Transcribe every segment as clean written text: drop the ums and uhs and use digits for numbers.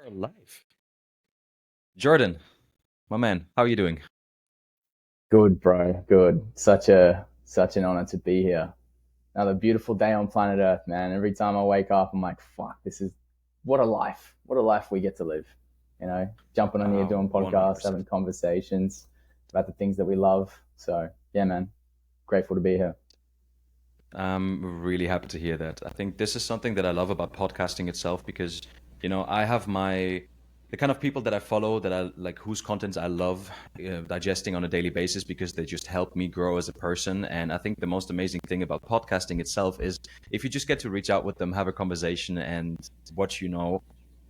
Our life. Jordan, my man, how are you doing? Good, bro. Good. Such an honor to be here. Another beautiful day on planet Earth, man. Every time I wake up, I'm like, fuck, this is what a life. What a life we get to live. Jumping on here, doing podcasts, 100%. having conversations about the things that we love. So yeah, man. Grateful to be here. I'm really happy to hear that. I think this is something that I love about podcasting itself because, I have the kind of people that I follow that I like, whose contents I love digesting on a daily basis because they just help me grow as a person. And I think the most amazing thing about podcasting itself is if you just get to reach out with them, have a conversation, and what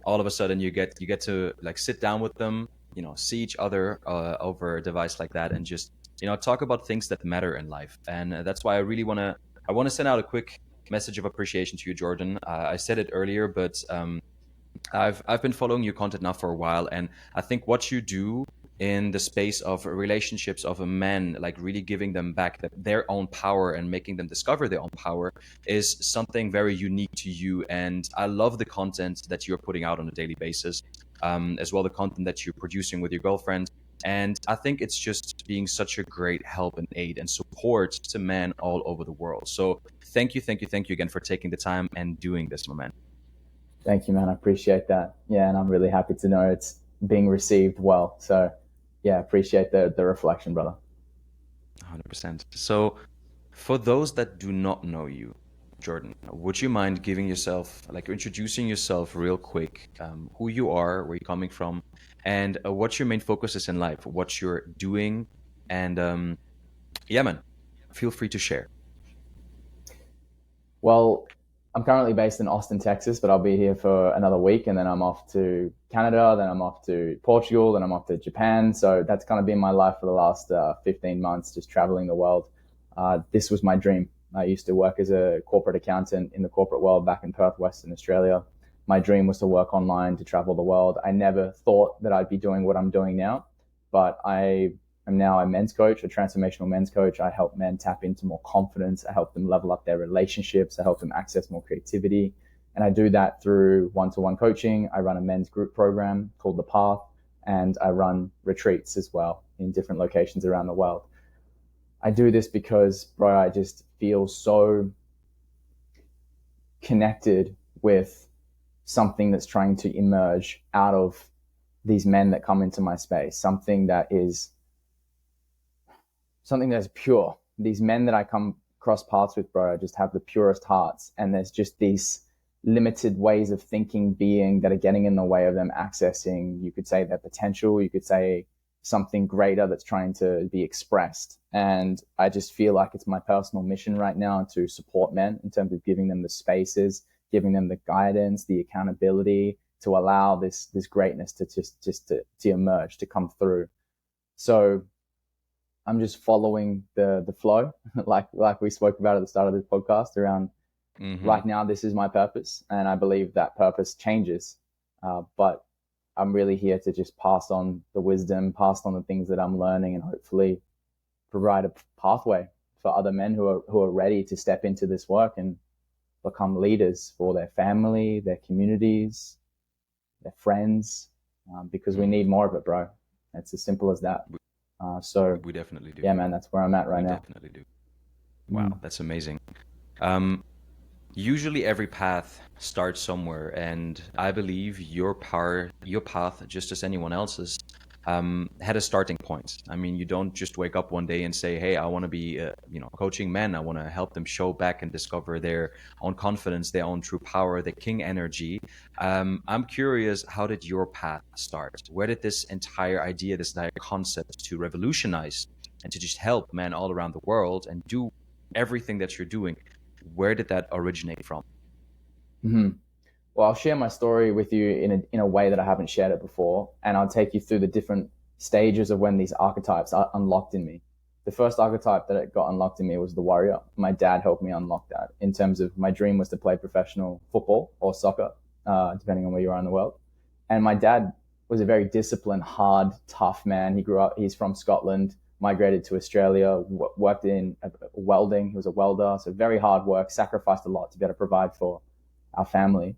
all of a sudden you get to like sit down with them, see each other over a device like that, and just talk about things that matter in life. And that's why I want to send out a quick message of appreciation to you, Jordan. I said it earlier, but I've been following your content now for a while, and I think what you do in the space of relationships of a man, like really giving them back their own power and making them discover their own power, is something very unique to you. And I love the content that you're putting out on a daily basis, as well the content that you're producing with your girlfriend. And I think it's just being such a great help and aid and support to men all over the world. So thank you, thank you, thank you again for taking the time and doing this, my man. Thank you, man. I appreciate that. Yeah, and I'm really happy to know it's being received well. So yeah, appreciate the reflection, brother. 100%. So, for those that do not know you, Jordan, would you mind giving yourself, like introducing yourself real quick, who you are, where you're coming from, and what your main focus is in life, what you're doing, and yeah, man, feel free to share. Well, I'm currently based in Austin, Texas, but I'll be here for another week and then I'm off to Canada, then I'm off to Portugal, then I'm off to Japan. So that's kind of been my life for the last 15 months, just traveling the world. This was my dream. I used to work as a corporate accountant in the corporate world back in Perth, Western Australia. My dream was to work online, to travel the world. I never thought that I'd be doing what I'm doing now, but I'm now a men's coach, a transformational men's coach. I help men tap into more confidence. I help them level up their relationships. I help them access more creativity. And I do that through one-to-one coaching. I run a men's group program called The Path, and I run retreats as well in different locations around the world. I do this because, bro, I just feel so connected with something that's trying to emerge out of these men that come into my space, something that's pure. These men that I come cross paths with, bro, just have the purest hearts. And there's just these limited ways of thinking being that are getting in the way of them accessing, you could say, their potential. You could say something greater that's trying to be expressed. And I just feel like it's my personal mission right now to support men in terms of giving them the spaces, giving them the guidance, the accountability to allow this greatness to to emerge, to come through. So I'm just following the flow, like we spoke about at the start of this podcast. Around Mm-hmm. right now, this is my purpose, and I believe that purpose changes. But I'm really here to just pass on the wisdom, pass on the things that I'm learning, and hopefully provide a pathway for other men who are ready to step into this work and become leaders for their family, their communities, their friends, because we need more of it, bro. It's as simple as that. We, So we definitely do. yeah, man, that's where I'm at right We now. definitely do. Mm. Wow, that's amazing. Um, Usually every path starts somewhere, and I believe your path, just as anyone else's, had a starting point. I mean, you don't just wake up one day and say, "Hey, I want to be, coaching men. I want to help them show back and discover their own confidence, their own true power, their king energy." I'm curious, how did your path start? Where did this entire idea, this entire concept to revolutionize and to just help men all around the world and do everything that you're doing? Where did that originate from? hmm Well, I'll share my story with you in a way that I haven't shared it before, and I'll take you through the different stages of when these archetypes are unlocked in me. The first archetype that it got unlocked in me was the warrior. My dad helped me unlock that. In terms of my dream was to play professional football or soccer, depending on where you are in the world. And my dad was a very disciplined, hard, tough man. He's from Scotland, migrated to Australia, worked in welding. He was a welder, so very hard work, sacrificed a lot to be able to provide for our family.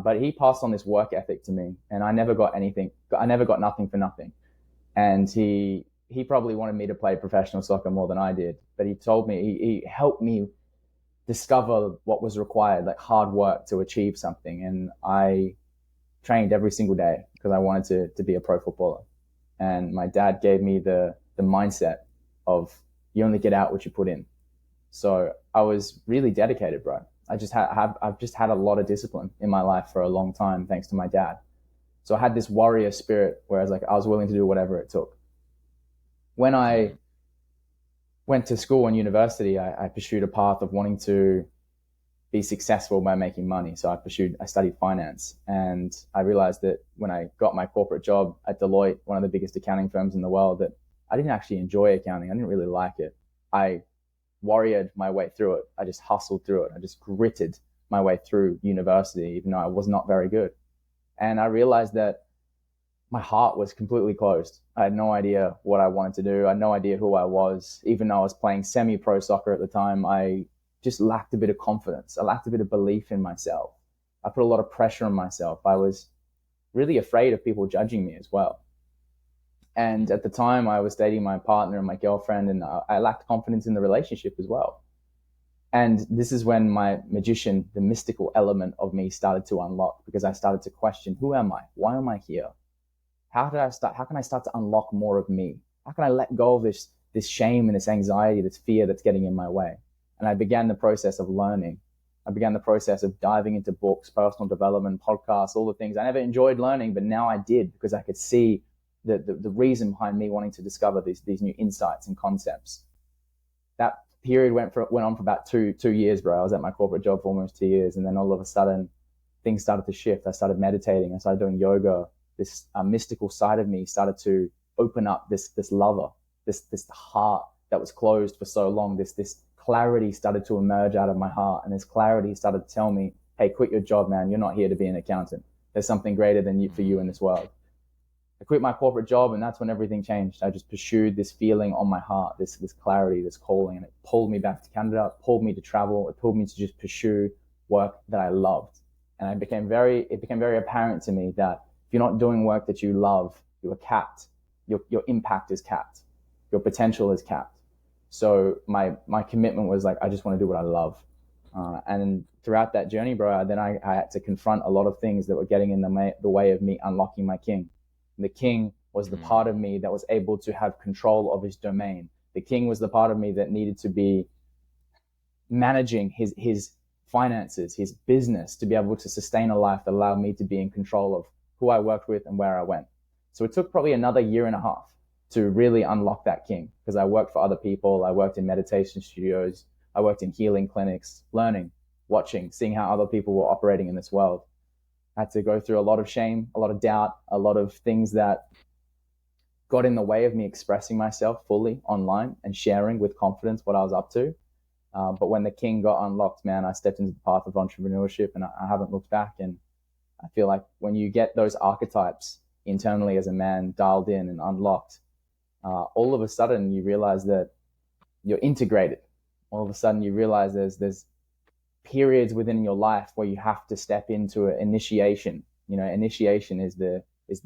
But he passed on this work ethic to me, and I never got anything. I never got nothing for nothing. And he probably wanted me to play professional soccer more than I did. But he told me, he helped me discover what was required, like hard work to achieve something. And I trained every single day because I wanted to be a pro footballer. And my dad gave me the mindset of you only get out what you put in. So I was really dedicated, bro. I've just had a lot of discipline in my life for a long time, thanks to my dad. So I had this warrior spirit where I was willing to do whatever it took. When I went to school and university, I pursued a path of wanting to be successful by making money. So I studied finance, and I realized that when I got my corporate job at Deloitte, one of the biggest accounting firms in the world, that I didn't actually enjoy accounting. I didn't really like it. I warriored my way through it. I just hustled through it. I just gritted my way through university, even though I was not very good. And I realized that my heart was completely closed. I had no idea what I wanted to do. I had no idea who I was. Even though I was playing semi-pro soccer at the time, I just lacked a bit of confidence. I lacked a bit of belief in myself. I put a lot of pressure on myself. I was really afraid of people judging me as well. And at the time, I was dating my partner and my girlfriend, and I lacked confidence in the relationship as well. And this is when my magician, the mystical element of me, started to unlock, because I started to question, who am I? Why am I here? How can I start to unlock more of me? How can I let go of this shame and this anxiety, this fear that's getting in my way? And I began the process of learning. I began the process of diving into books, personal development, podcasts, all the things I never enjoyed learning, but now I did, because I could see the reason behind me wanting to discover these new insights and concepts. That period went on for about two years, bro. I was at my corporate job for almost 2 years, and then all of a sudden, things started to shift. I started meditating. I started doing yoga. This mystical side of me started to open up. This lover, this heart that was closed for so long. This clarity started to emerge out of my heart, and this clarity started to tell me, "Hey, quit your job, man. You're not here to be an accountant. There's something greater than you for you in this world." I quit my corporate job, and that's when everything changed. I just pursued this feeling on my heart, this clarity, this calling, and it pulled me back to Canada, it pulled me to travel, it pulled me to just pursue work that I loved. And it became very apparent to me that if you're not doing work that you love, you are capped. Your impact is capped. Your potential is capped. So my commitment was like, I just want to do what I love. And throughout that journey, bro, then I had to confront a lot of things that were getting in the way of me unlocking my king. The king was the part of me that was able to have control of his domain. The king was the part of me that needed to be managing his finances, his business, to be able to sustain a life that allowed me to be in control of who I worked with and where I went. So it took probably another year and a half to really unlock that king, because I worked for other people. I worked in meditation studios. I worked in healing clinics, learning, watching, seeing how other people were operating in this world. I had to go through a lot of shame, a lot of doubt, a lot of things that got in the way of me expressing myself fully online and sharing with confidence what I was up to. But when the king got unlocked, man, I stepped into the path of entrepreneurship, and I haven't looked back. And I feel like when you get those archetypes internally as a man dialed in and unlocked, all of a sudden you realize that you're integrated. All of a sudden you realize there's periods within your life where you have to step into an initiation. You know, initiation is the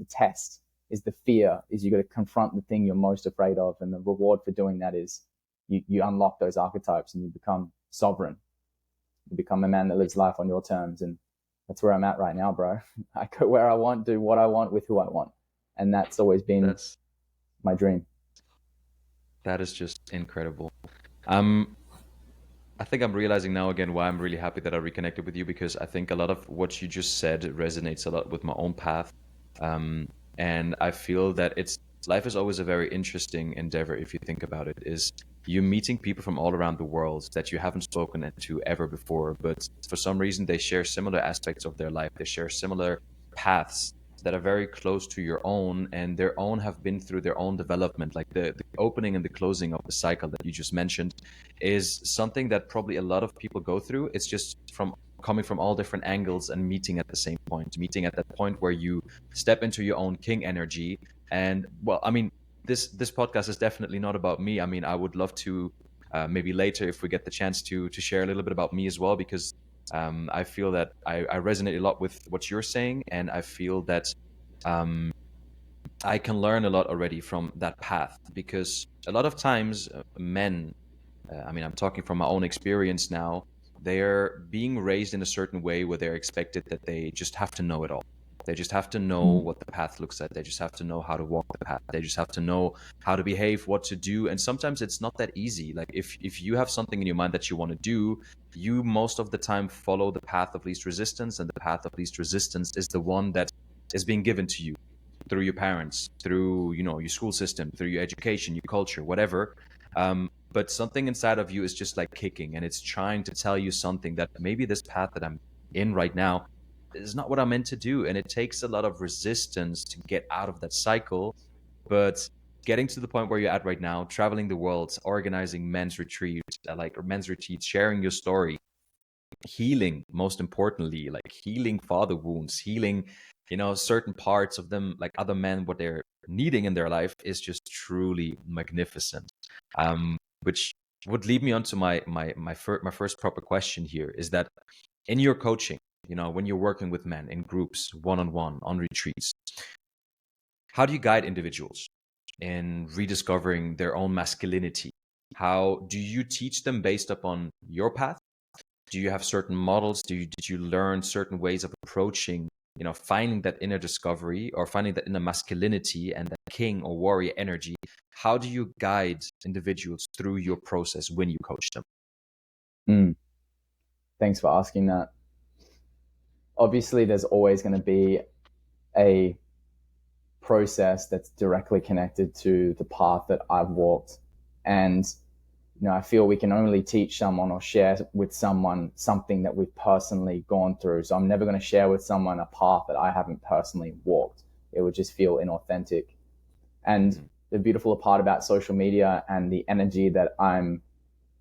test, is the fear, is you got to confront the thing you're most afraid of, and the reward for doing that is you unlock those archetypes and you become sovereign. You become a man that lives life on your terms, and that's where I'm at right now, bro. I go where I want, do what I want with who I want, and that's always been my dream. That is just incredible. Um, I think I'm realizing now again why I'm really happy that I reconnected with you, because I think a lot of what you just said resonates a lot with my own path. And I feel that life is always a very interesting endeavor if you think about it. Is you meeting people from all around the world that you haven't spoken to ever before, but for some reason they share similar aspects of their life. They share similar paths that are very close to your own, and their own have been through their own development. Like the opening and the closing of the cycle that you just mentioned is something that probably a lot of people go through. It's just from coming from all different angles and meeting at the same point, meeting at that point where you step into your own king energy. And well, I mean, this podcast is definitely not about me. I mean, I would love to maybe later, if we get the chance to share a little bit about me as well, because I feel that I resonate a lot with what you're saying, and I feel that um, I can learn a lot already from that path, because a lot of times men, I mean, I'm talking from my own experience now, they're being raised in a certain way where they're expected that they just have to know it all. They just have to know Mm. what the path looks like. They just have to know how to walk the path. They just have to know how to behave, what to do. And sometimes it's not that easy. Like if you have something in your mind that you want to do, you most of the time follow the path of least resistance, and the path of least resistance is the one that is being given to you through your parents, through your school system, through your education, your culture, whatever. But something inside of you is just like kicking, and it's trying to tell you something that maybe this path that I'm in right now is not what I'm meant to do. And it takes a lot of resistance to get out of that cycle. But getting to the point where you're at right now, traveling the world, organizing men's retreats, like or men's retreats, sharing your story, healing, most importantly, like healing father wounds, healing certain parts of them, like other men, what they're needing in their life, is just truly magnificent. Which would lead me on to my first proper question here, is that in your coaching, when you're working with men in groups, one-on-one, on retreats, how do you guide individuals in rediscovering their own masculinity? How do you teach them based upon your path? Do you have certain models? Did you learn certain ways of approaching, finding that inner discovery, or finding that inner masculinity and that king or warrior energy? How do you guide individuals through your process when you coach them? Mm. Thanks for asking that. Obviously, there's always going to be a process that's directly connected to the path that I've walked. And, I feel we can only teach someone or share with someone something that we've personally gone through. So I'm never going to share with someone a path that I haven't personally walked. It would just feel inauthentic. And the beautiful part about social media and the energy that I'm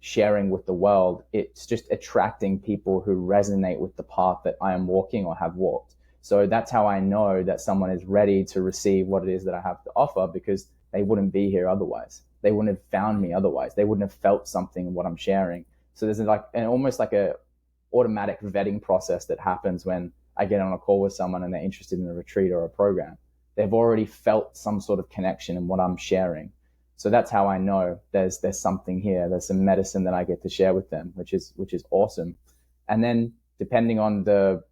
sharing with the world, it's just attracting people who resonate with the path that I am walking or have walked. So that's how I know that someone is ready to receive what it is that I have to offer, because they wouldn't be here otherwise. They wouldn't have found me otherwise. They wouldn't have felt something in what I'm sharing. So there's like almost like a automatic vetting process that happens when I get on a call with someone and they're interested in a retreat or a program. They've already felt some sort of connection in what I'm sharing. So that's how I know there's something here. There's some medicine that I get to share with them, which is awesome. And then depending on the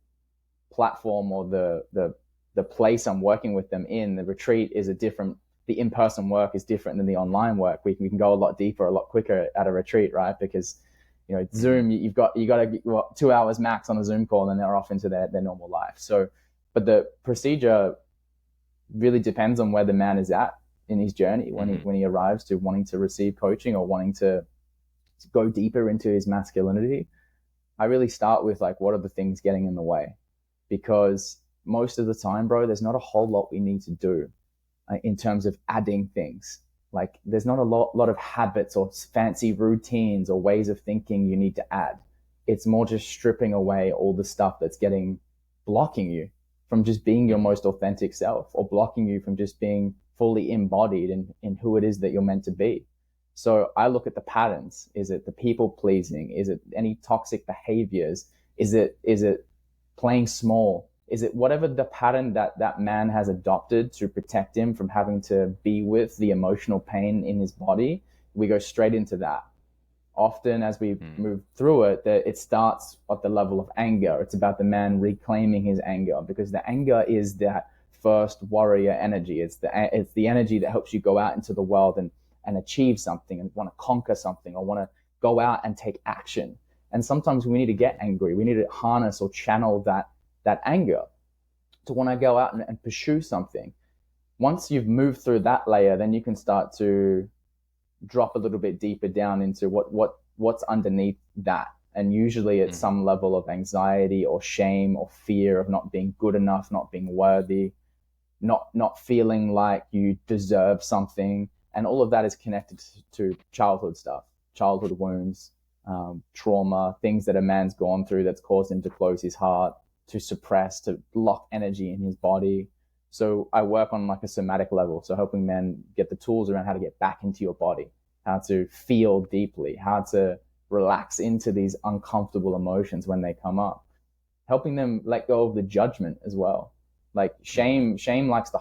platform or the place I'm working with them in, the retreat is a different. The in-person work is different than the online work. We can go a lot deeper, a lot quicker at a retreat, right? Because Zoom, you got to get 2 hours max on a Zoom call, and then they're off into their normal life. So, but the procedure really depends on where the man is at in his journey when he arrives to wanting to receive coaching or wanting to go deeper into his masculinity. I really start with like, what are the things getting in the way? Because most of the time, bro, there's not a whole lot we need to do in terms of adding things. Like there's not a lot of habits or fancy routines or ways of thinking you need to add. It's more just stripping away all the stuff that's blocking you from just being your most authentic self, or blocking you from just being fully embodied in who it is that you're meant to be. So I look at the patterns. Is it the people pleasing? Is it any toxic behaviors? Is it playing small? Is it whatever the pattern that man has adopted to protect him from having to be with the emotional pain in his body? We go straight into that. Often as we move through it, it starts at the level of anger. It's about the man reclaiming his anger, because the anger is that first warrior energy. It's the energy that helps you go out into the world and achieve something, and want to conquer something, or want to go out and take action. And sometimes we need to get angry. We need to harness or channel that anger to want to go out and pursue something. Once you've moved through that layer, then you can start to drop a little bit deeper down into what's underneath that. And usually it's some level of anxiety or shame or fear of not being good enough, not being worthy, not feeling like you deserve something. And all of that is connected to childhood stuff, childhood wounds, trauma, things that a man's gone through that's caused him to close his heart, to suppress, to lock energy in his body. So I work on like a somatic level. So helping men get the tools around how to get back into your body, how to feel deeply, how to relax into these uncomfortable emotions when they come up, helping them let go of the judgment as well. Like shame likes to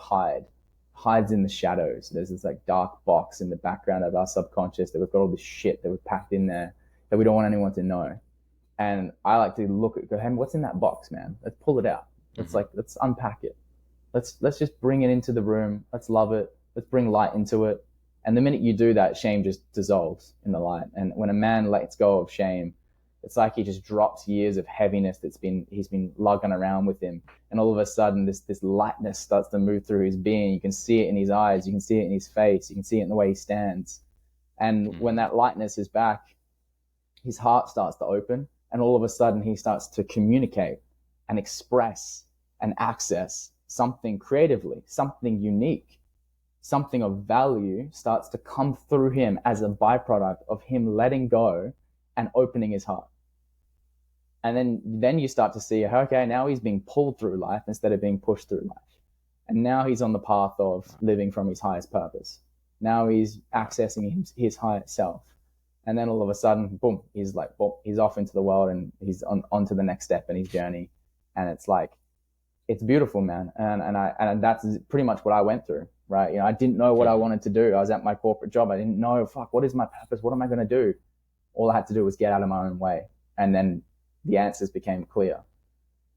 hides in the shadows. There's this like dark box in the background of our subconscious that we've got all this shit that we've packed in there that we don't want anyone to know. And I like to go, hey, what's in that box, man? Let's pull it out. Let's unpack it. Let's just bring it into the room. Let's love it. Let's bring light into it. And the minute you do that, shame just dissolves in the light. And when a man lets go of shame, it's like he just drops years of heaviness he's been lugging around with him. And all of a sudden, this lightness starts to move through his being. You can see it in his eyes. You can see it in his face. You can see it in the way he stands. And when that lightness is back, his heart starts to open. And all of a sudden, he starts to communicate and express and access something creatively, something unique, something of value starts to come through him as a byproduct of him letting go and opening his heart. And then you start to see, okay, now he's being pulled through life instead of being pushed through life. And now he's on the path of living from his highest purpose. Now he's accessing his higher self. And then all of a sudden, boom, he's off into the world and he's on to the next step in his journey. And it's like, it's beautiful, man. And that's pretty much what I went through, right? You know, I didn't know what I wanted to do. I was at my corporate job. I didn't know, what is my purpose? What am I going to do? All I had to do was get out of my own way. And then the answers became clear.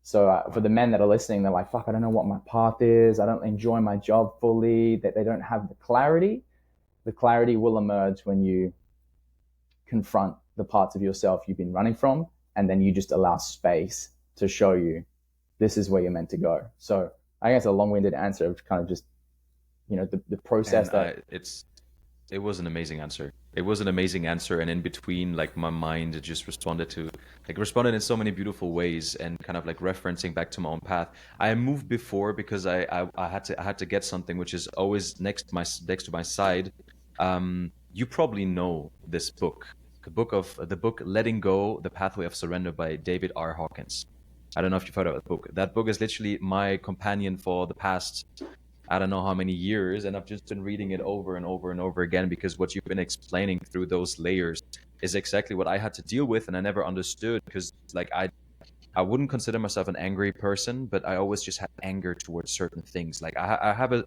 So for the men that are listening, they're like, I don't know what my path is. I don't enjoy my job fully, that they don't have the clarity. The clarity will emerge when you confront the parts of yourself you've been running from, and then you just allow space to show you this is where you're meant to go. So I guess a long-winded answer of kind of just, you know, the process it was an amazing answer. It was an amazing answer. And in between, like my mind just responded in so many beautiful ways, and kind of like referencing back to my own path. I moved before because I had to get something which is always next to my side. You probably know this book, the book Letting Go, The Pathway of Surrender by David R. Hawkins. I don't know if you've heard of that book. That book is literally my companion for the past, I don't know how many years, and I've just been reading it over and over and over again, because what you've been explaining through those layers is exactly what I had to deal with, and I never understood, because like I wouldn't consider myself an angry person, but I always just had anger towards certain things. Like I have a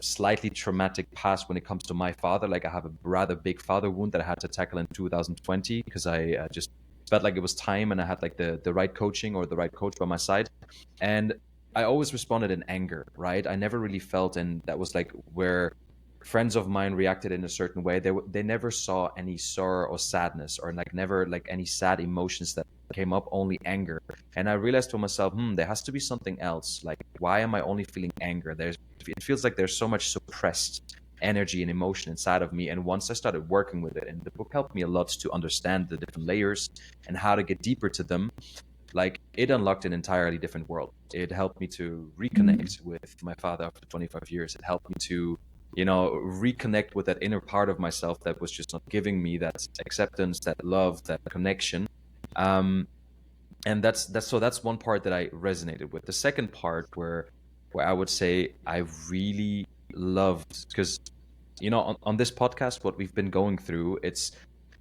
slightly traumatic past when it comes to my father. Like I have a rather big father wound that I had to tackle in 2020, because I just felt like it was time, and I had like the right coaching or the right coach by my side. And I always responded in anger, right? I never really felt, and that was like where friends of mine reacted in a certain way. They never saw any sorrow or sadness, or like never like any sad emotions that came up, only anger. And I realized to myself, there has to be something else. Like, why am I only feeling anger? It feels like there's so much suppressed energy and emotion inside of me. And once I started working with it, and the book helped me a lot to understand the different layers and how to get deeper to them, like it unlocked an entirely different world. It helped me to reconnect with my father after 25 years. It helped me to, you know, reconnect with that inner part of myself that was just not giving me that acceptance, that love, that connection. And that's one part that I resonated with. The second part where I would say I really loved, because, you know, on this podcast, what we've been going through,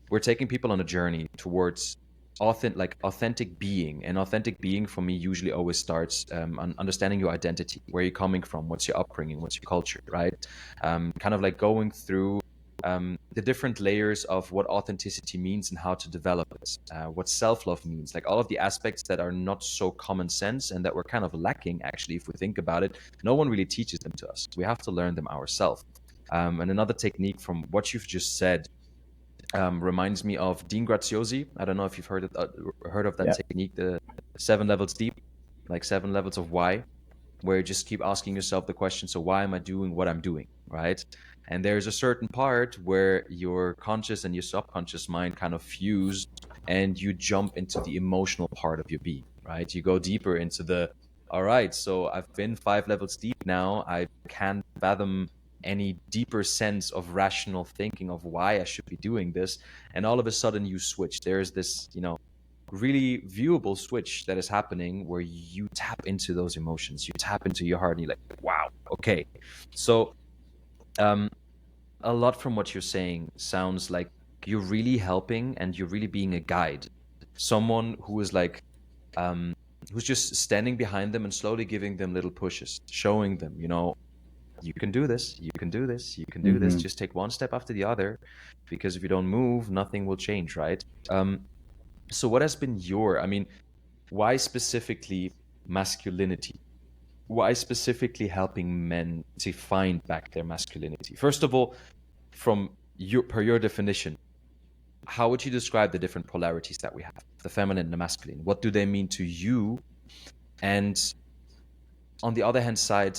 we're taking people on a journey towards authentic being. And authentic being for me usually always starts on understanding your identity, where you're coming from, what's your upbringing, what's your culture, right? Kind of like going through the different layers of what authenticity means and how to develop it, what self-love means, like all of the aspects that are not so common sense and that we're kind of lacking, actually, if we think about it. No one really teaches them to us. We have to learn them ourselves. And another technique from what you've just said reminds me of Dean Graziosi. I don't know if you've heard of that technique, the 7 levels deep, like 7 levels of why, where you just keep asking yourself the question, so why am I doing what I'm doing, right? And there's a certain part where your conscious and your subconscious mind kind of fuse, and you jump into the emotional part of your being, right? You go deeper into all right, so I've been 5 levels deep now. I can't fathom any deeper sense of rational thinking of why I should be doing this. And all of a sudden you switch. There's this, you know, really viewable switch that is happening where you tap into those emotions, you tap into your heart, and you're like, wow, okay. So a lot from what you're saying sounds like you're really helping and you're really being a guide. Someone who is like, who's just standing behind them and slowly giving them little pushes, showing them, you can do this, you can do this, you can do this. Mm-hmm. Just take one step after the other, because if you don't move, nothing will change, right? So what has been I mean, why specifically masculinity? Why specifically helping men to find back their masculinity? First of all, per your definition, how would you describe the different polarities that we have, the feminine and the masculine? What do they mean to you? And on the other hand side,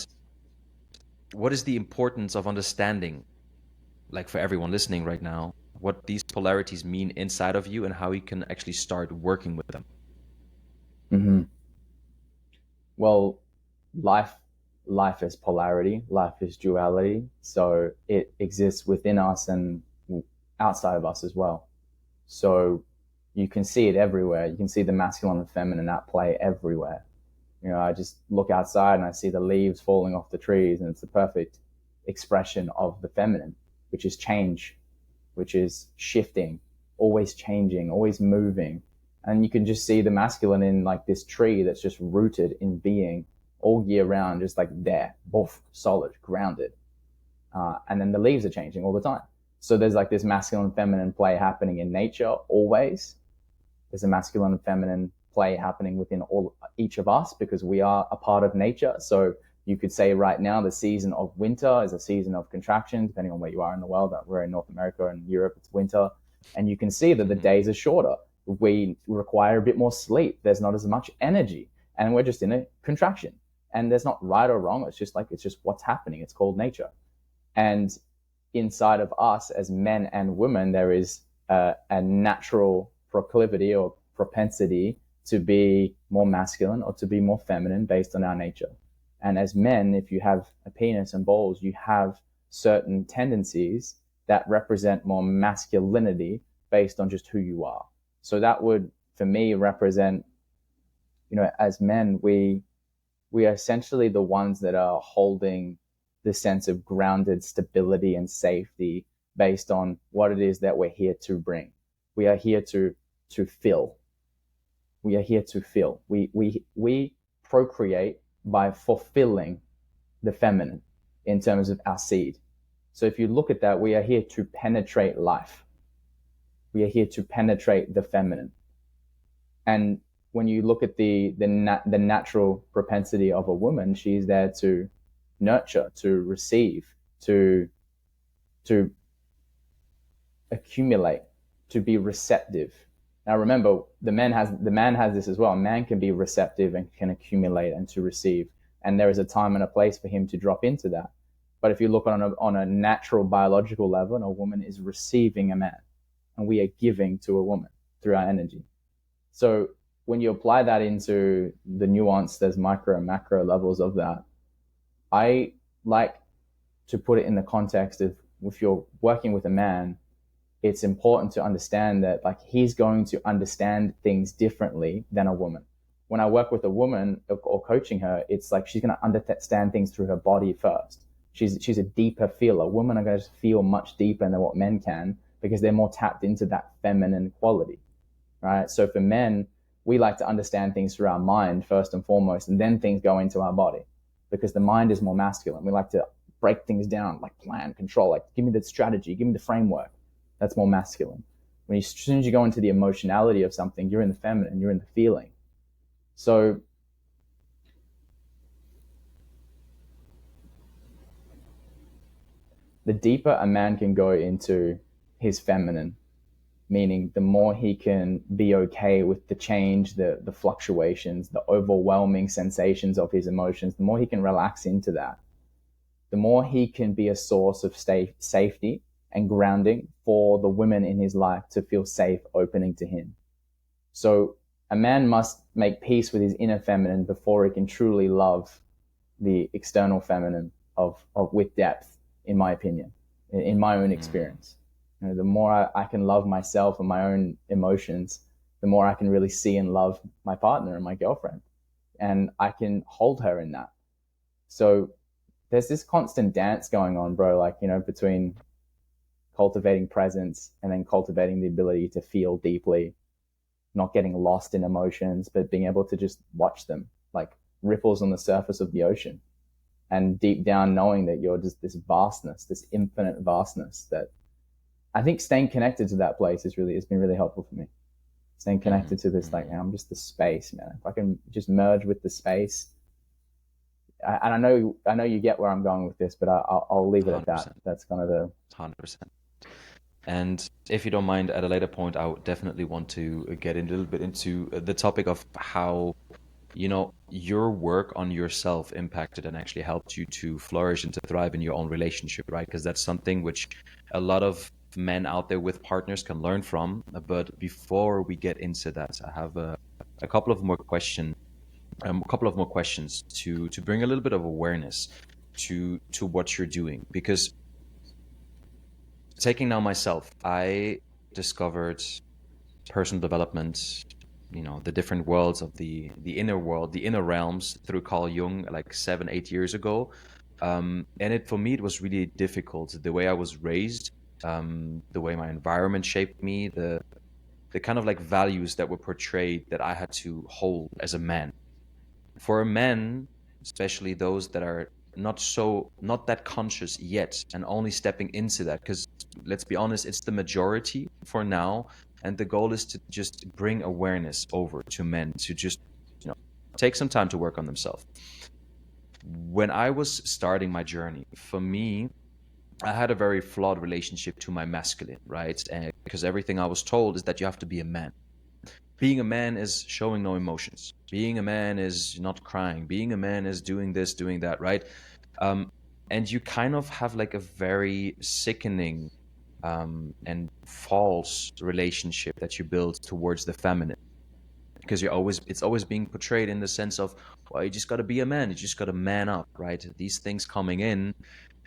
what is the importance of understanding, like for everyone listening right now, what these polarities mean inside of you and how you can actually start working with them? Mm-hmm. Well, life life is polarity, life is duality, so it exists within us and outside of us as well. So you can see it everywhere. You can see the masculine and feminine at play everywhere. I just look outside and I see the leaves falling off the trees, and it's the perfect expression of the feminine, which is change, which is shifting, always changing, always moving. And you can just see the masculine in like this tree that's just rooted in being all year round, just like there, both solid, grounded. And then the leaves are changing all the time. So there's like this masculine and feminine play happening in nature always. There's a masculine and feminine play happening within each of us because we are a part of nature. So you could say right now the season of winter is a season of contraction, depending on where you are in the world. We're in North America and Europe, it's winter. And you can see that the days are shorter. We require a bit more sleep. There's not as much energy. And we're just in a contraction. And there's not right or wrong. It's just what's happening. It's called nature. And inside of us as men and women, there is a natural proclivity or propensity to be more masculine or to be more feminine based on our nature. And as men, if you have a penis and balls, you have certain tendencies that represent more masculinity based on just who you are. So that would, for me, represent, as men, we are essentially the ones that are holding the sense of grounded stability and safety based on what it is that we're here to bring. We are here to fill. We are here to fill. We procreate by fulfilling the feminine in terms of our seed. So if you look at that, we are here to penetrate life. We are here to penetrate the feminine. And when you look at the natural propensity of a woman, she's there to nurture, to receive, to accumulate, to be receptive. Now remember, the man has this as well. A man can be receptive and can accumulate and to receive. And there is a time and a place for him to drop into that. But if you look on a natural biological level, a woman is receiving a man, and we are giving to a woman through our energy. So when you apply that into the nuance, there's micro and macro levels of that. I like to put it in the context of, if you're working with a man, it's important to understand that like he's going to understand things differently than a woman. When I work with a woman or coaching her, it's like she's going to understand things through her body first. She's a deeper feeler. Women are going to feel much deeper than what men can because they're more tapped into that feminine quality, right? So for men, we like to understand things through our mind first and foremost, and then things go into our body because the mind is more masculine. We like to break things down, like plan, control, like give me the strategy, give me the framework. That's more masculine. As soon as you go into the emotionality of something, you're in the feminine, you're in the feeling. So the deeper a man can go into his feminine, meaning the more he can be okay with the change, the fluctuations, the overwhelming sensations of his emotions, the more he can relax into that, the more he can be a source of safety and grounding for the women in his life to feel safe opening to him. So a man must make peace with his inner feminine before he can truly love the external feminine with depth, in my opinion, in my own experience. The more I can love myself and my own emotions, the more I can really see and love my partner and my girlfriend. And I can hold her in that. So there's this constant dance going on, bro, between cultivating presence, and then cultivating the ability to feel deeply, not getting lost in emotions, but being able to just watch them like ripples on the surface of the ocean. And deep down knowing that you're just this vastness, this infinite vastness, that I think staying connected to that place is really, it's been really helpful for me. Staying connected to this, like, I'm just the space, man. If I can just merge with the space, and I know you get where I'm going with this, but I'll leave it at that. 100%. That's kind of the 100%. And if you don't mind, at a later point, I would definitely want to get in a little bit into the topic of how, you know, your work on yourself impacted and actually helped you to flourish and to thrive in your own relationship, right? Because that's something which a lot of men out there with partners can learn from. But before we get into that, I have a couple of more questions. A couple of more questions to bring a little bit of awareness to what you're doing, because taking now myself, I discovered personal development, you know, the different worlds of the inner world, the inner realms through Carl Jung like 7-8 years ago. And it, for me, it was really difficult. The way I was raised, the way my environment shaped me, the kind of like values that were portrayed that I had to hold as a man. For men, especially those that are not that conscious yet and only stepping into that, because let's be honest, it's the majority for now, and the goal is to just bring awareness over to men to just, you know, take some time to work on themselves. When I was starting my journey, for me, I had a very flawed relationship to my masculine, right? And because everything I was told is that you have to be a man. Being a man is showing no emotions. Being a man is not crying. Being a man is doing this, doing that, right? And you kind of have like a very sickening and false relationship that you build towards the feminine, because it's always being portrayed in the sense of, well, you just got to be a man, you just got to man up, right? These things coming in,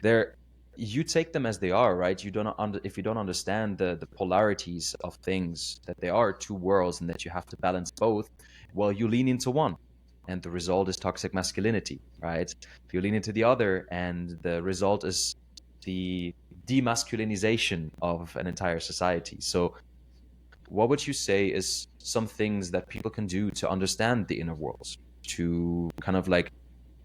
they're, you take them as they are, right? You don't if you don't understand the polarities of things, that there are two worlds and that you have to balance both, well, you lean into one and the result is toxic masculinity, right? You lean into the other and the result is the demasculinization of an entire society. So what would you say is some things that people can do to understand the inner worlds, to kind of like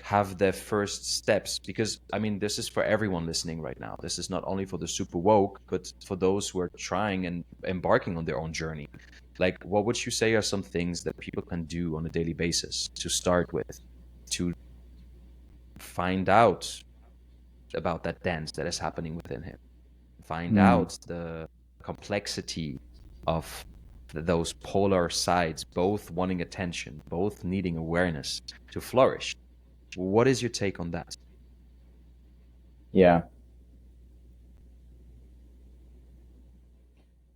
have their first steps? Because I mean, this is for everyone listening right now. This is not only for the super woke, but for those who are trying and embarking on their own journey. Like, what would you say are some things that people can do on a daily basis to start with, to find out about that dance that is happening within him, find mm, out the complexity of those polar sides, both wanting attention, both needing awareness to flourish? What is your take on that? yeah.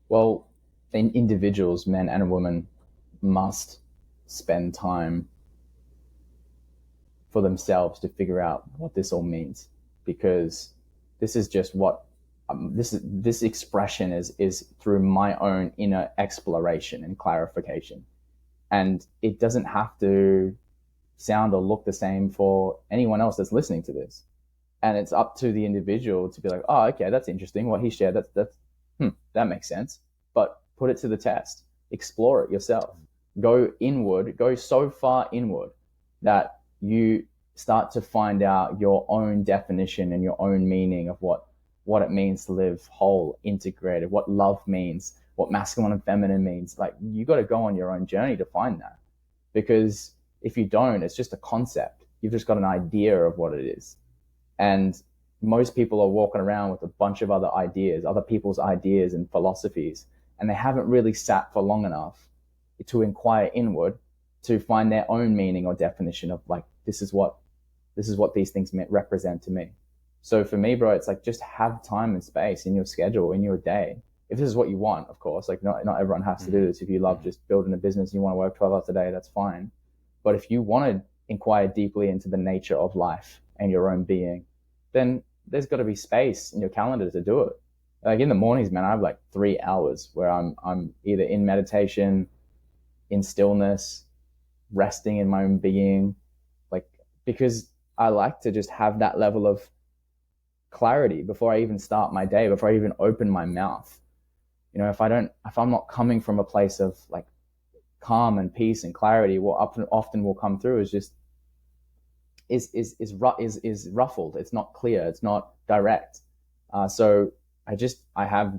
Well, individuals, men and women, must spend time for themselves to figure out what this all means, because this is just what this expression is through my own inner exploration and clarification, and it doesn't have to sound or look the same for anyone else that's listening to this. And it's up to the individual to be like, oh, okay, that's interesting what he shared, that's that makes sense. But put it to the test, explore it yourself, go inward, go so far inward that you start to find out your own definition and your own meaning of what it means to live whole, integrated, what love means, what masculine and feminine means. Like, you got to go on your own journey to find that, because if you don't, it's just a concept. You've just got an idea of what it is. And most people are walking around with a bunch of other ideas, other people's ideas and philosophies, and they haven't really sat for long enough to inquire inward to find their own meaning or definition of, like, this is what these things represent to me. So for me, bro, it's like, just have time and space in your schedule, in your day. If this is what you want, of course, like, not everyone has to do this. If you love just building a business and you want to work 12 hours a day, that's fine. But if you want to inquire deeply into the nature of life and your own being, then there's got to be space in your calendar to do it. Like, in the mornings, man, I have like 3 hours where I'm either in meditation, in stillness, resting in my own being, like, because I like to just have that level of clarity before I even start my day, before I even open my mouth. You know, if I'm not coming from a place of like calm and peace and clarity, what often will come through is just is ruffled. It's not clear. It's not direct. So I have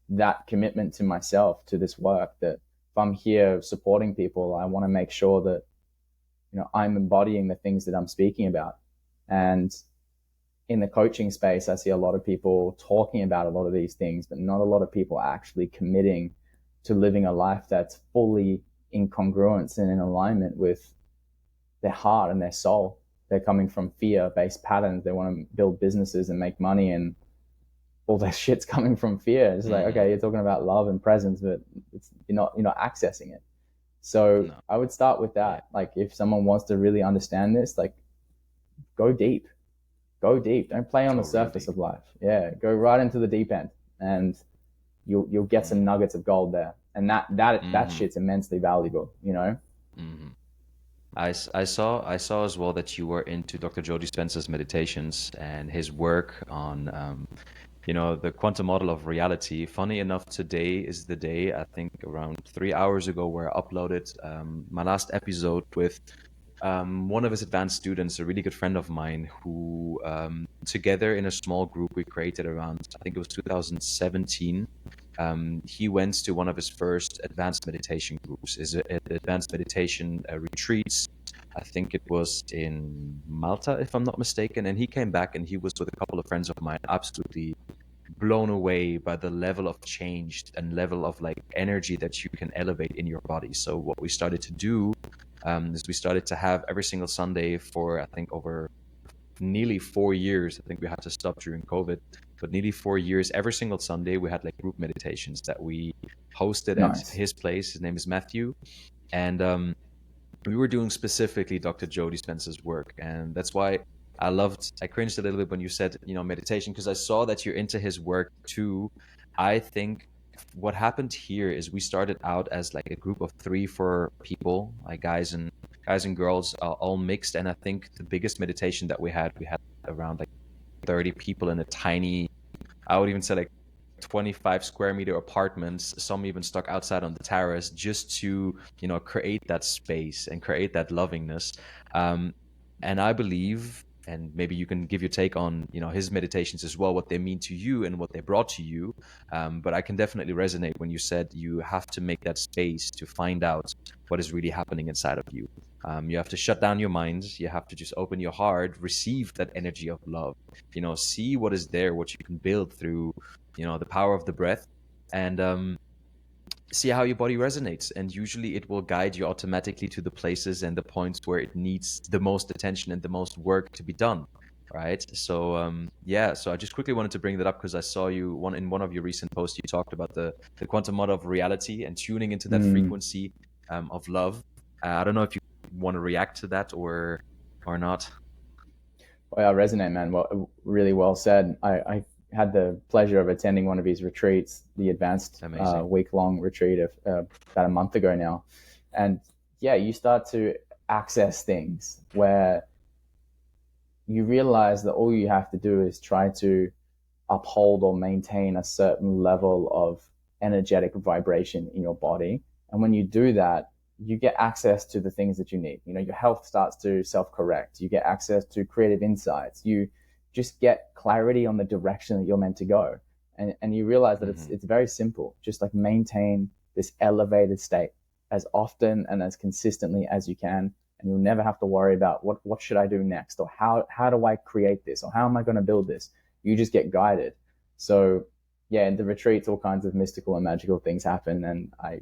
that commitment to myself, to this work, that if I'm here supporting people, I want to make sure that, you know, I'm embodying the things that I'm speaking about. And in the coaching space, I see a lot of people talking about a lot of these things, but not a lot of people actually committing to living a life that's fully in congruence and in alignment with their heart and their soul. They're coming from fear-based patterns. They want to build businesses and make money, and all their shit's coming from fear. It's like, okay, you're talking about love and presence, but you're not accessing it. So No. I would start with that. Like, if someone wants to really understand this, like, go deep. Go deep. Don't play on Go the real surface deep. of life. Yeah, go right into the deep end, and you'll get some nuggets of gold there. And that shit's immensely valuable, you know. I saw as well that you were into Dr. Joe Dispenza's meditations and his work on the quantum model of reality. Funny enough, today is the day, I think around 3 hours ago, where I uploaded my last episode with one of his advanced students, a really good friend of mine, who together in a small group we created around, I think it was 2017. He went to one of his first advanced meditation groups, is advanced meditation retreats. I think it was in Malta, if I'm not mistaken. And he came back and he was with a couple of friends of mine, absolutely blown away by the level of change and level of like energy that you can elevate in your body. So what we started to do is we started to have every single Sunday for, I think, over nearly 4 years. I think we had to stop during COVID, but nearly 4 years, every single Sunday we had like group meditations that we hosted at Nice. his place. His name is Matthew. And we were doing specifically Dr. Joe Dispenza's work. And that's why I cringed a little bit when you said, meditation, because I saw that you're into his work too. I think what happened here is we started out as like a group of 3-4 people, like guys and girls, all mixed. And I think the biggest meditation that we had around like 30 people in a tiny, I would even say like 25 square meter apartments, some even stuck outside on the terrace, just to create that space and create that lovingness. And I believe, and maybe you can give your take on his meditations as well, what they mean to you and what they brought to you. But I can definitely resonate when you said you have to make that space to find out what is really happening inside of you. You have to shut down your mind. You have to just open your heart, receive that energy of love, see what is there, what you can build through the power of the breath, and see how your body resonates. And usually it will guide you automatically to the places and the points where it needs the most attention and the most work to be done, right? So so I just quickly wanted to bring that up because I saw you in one of your recent posts, you talked about the quantum model of reality and tuning into that frequency of love. I don't know if you want to react to that or not. Well, I resonate, man. Well, really well said. I had the pleasure of attending one of his retreats, the advanced Amazing. week-long retreat of about a month ago now. And yeah, you start to access things where you realize that all you have to do is try to uphold or maintain a certain level of energetic vibration in your body. And when you do that, you get access to the things that you need. You know, your health starts to self-correct. You get access to creative insights. You just get clarity on the direction that you're meant to go. And you realize that it's very simple. Just like maintain this elevated state as often and as consistently as you can. And you'll never have to worry about what should I do next, or how do I create this, or how am I going to build this? You just get guided. So yeah, in the retreats, all kinds of mystical and magical things happen. And I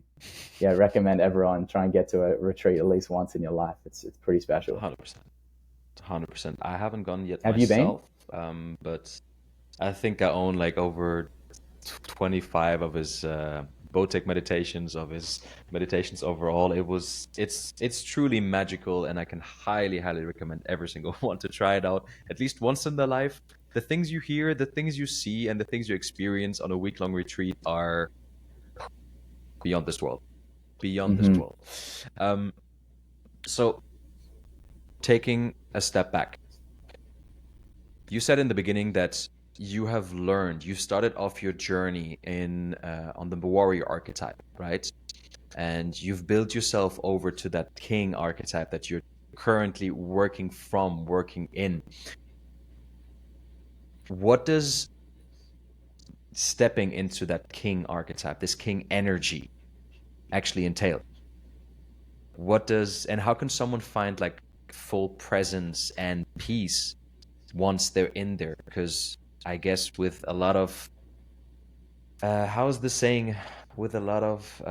recommend everyone try and get to a retreat at least once in your life. It's pretty special. 100%. 100%. I haven't gone yet Have you been? myself, but I think I own like over 25 of his Botek meditations, of his meditations overall. It's truly magical, and I can highly recommend every single one to try it out at least once in their life. The things you hear, the things you see, and the things you experience on a week-long retreat are beyond this world. Beyond this Mm-hmm. world. So taking a step back, you said in the beginning that you have learned, you started off your journey in on the warrior archetype, right? And you've built yourself over to that king archetype that you're currently working in. What does stepping into that king archetype, this king energy, actually entail? What does, and how can someone find like full presence and peace once they're in there? Because I guess with a lot of how's the saying, with a lot of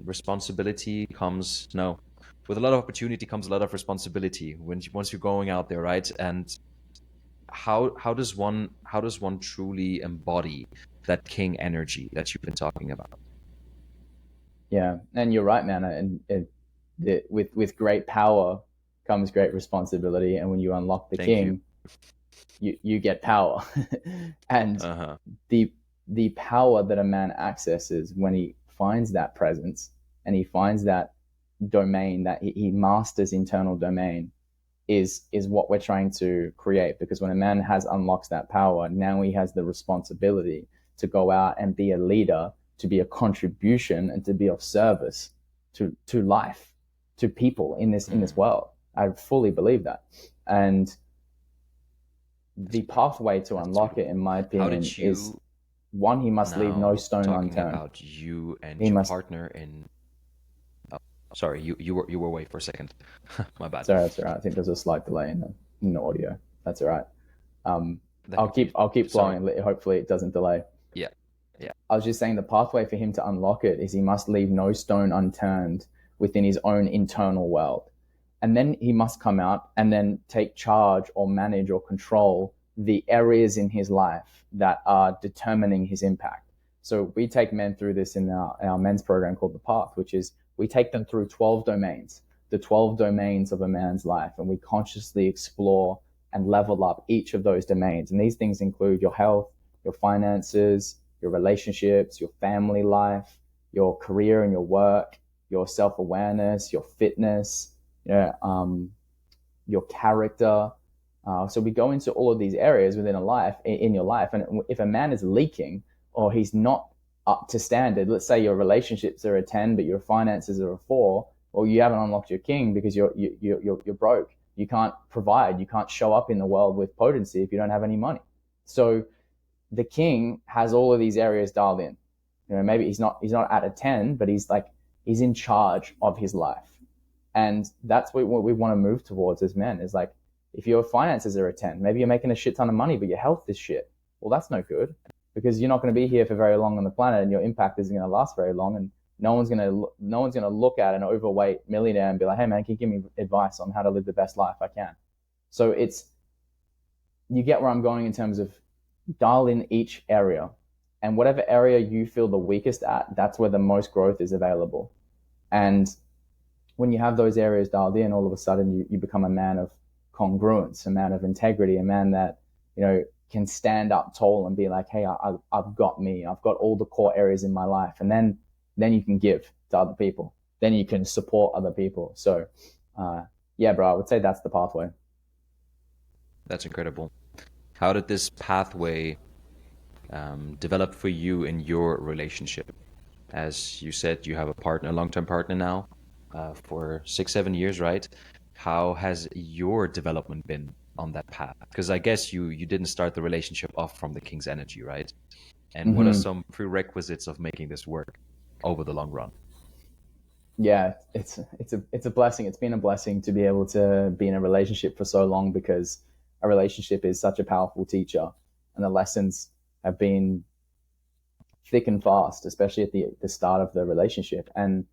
responsibility comes, no, with a lot of opportunity comes a lot of responsibility when once you're going out there, right? And how does one truly embody that king energy that you've been talking about? Yeah, and you're right, man. With great power comes great responsibility, and when you unlock the Thank you. king, you get power. And Uh-huh. the the power that a man accesses when he finds that presence and he finds that domain, that he masters internal domain, is what we're trying to create. Because when a man has unlocks that power, now he has the responsibility to go out and be a leader, to be a contribution, and to be of service to life, to people in this Mm, world. I fully believe that. And that's the beautiful. pathway to That's unlock it, beautiful. in my How opinion, did is you, one, he must leave no now stone talking unturned. about you and He your must. partner in, oh, sorry, you were away for a second. My bad. Sorry, that's all right. I think there's a slight delay in the audio. That's all right. Um, That could be, I'll keep sorry. flowing. Hopefully, it doesn't delay. Yeah. Yeah. I was just saying the pathway for him to unlock it is he must leave no stone unturned within his own internal world. And then he must come out and then take charge or manage or control the areas in his life that are determining his impact. So we take men through this in our men's program called The Path, which is we take them through 12 domains, the 12 domains of a man's life, and we consciously explore and level up each of those domains. And these things include your health, your finances, your relationships, your family life, your career and your work, your self awareness, your fitness, you know, your character. So we go into all of these areas within a life, in your life, and if a man is leaking or he's not up to standard, let's say your relationships are a 10, but your finances are a 4, or you haven't unlocked your king because you're broke. You can't provide. You can't show up in the world with potency if you don't have any money. So the king has all of these areas dialed in. You know, maybe he's not at a 10, but he's in charge of his life. And that's what we want to move towards as men, is like, if your finances are a 10, maybe you're making a shit ton of money, but your health is shit. Well, that's no good, because you're not going to be here for very long on the planet, and your impact isn't going to last very long. And no one's going to look at an overweight millionaire and be like, hey man, can you give me advice on how to live the best life I can? So you get where I'm going in terms of dial in each area, and whatever area you feel the weakest at, that's where the most growth is available. And when you have those areas dialed in, all of a sudden you become a man of congruence, a man of integrity, a man that, can stand up tall and be like, hey, I've got me, I've got all the core areas in my life. And then you can give to other people. Then you can support other people. So, yeah, bro, I would say that's the pathway. That's incredible. How did this pathway develop for you in your relationship? As you said, you have a partner, a long-term partner now, for 6, 7 years, right? How has your development been on that path? Because I guess you didn't start the relationship off from the king's energy, right? And what are Mm-hmm. some prerequisites of making this work over the long run? Yeah, it's a blessing. It's been a blessing to be able to be in a relationship for so long, because a relationship is such a powerful teacher, and the lessons have been thick and fast, especially at the start of the relationship. And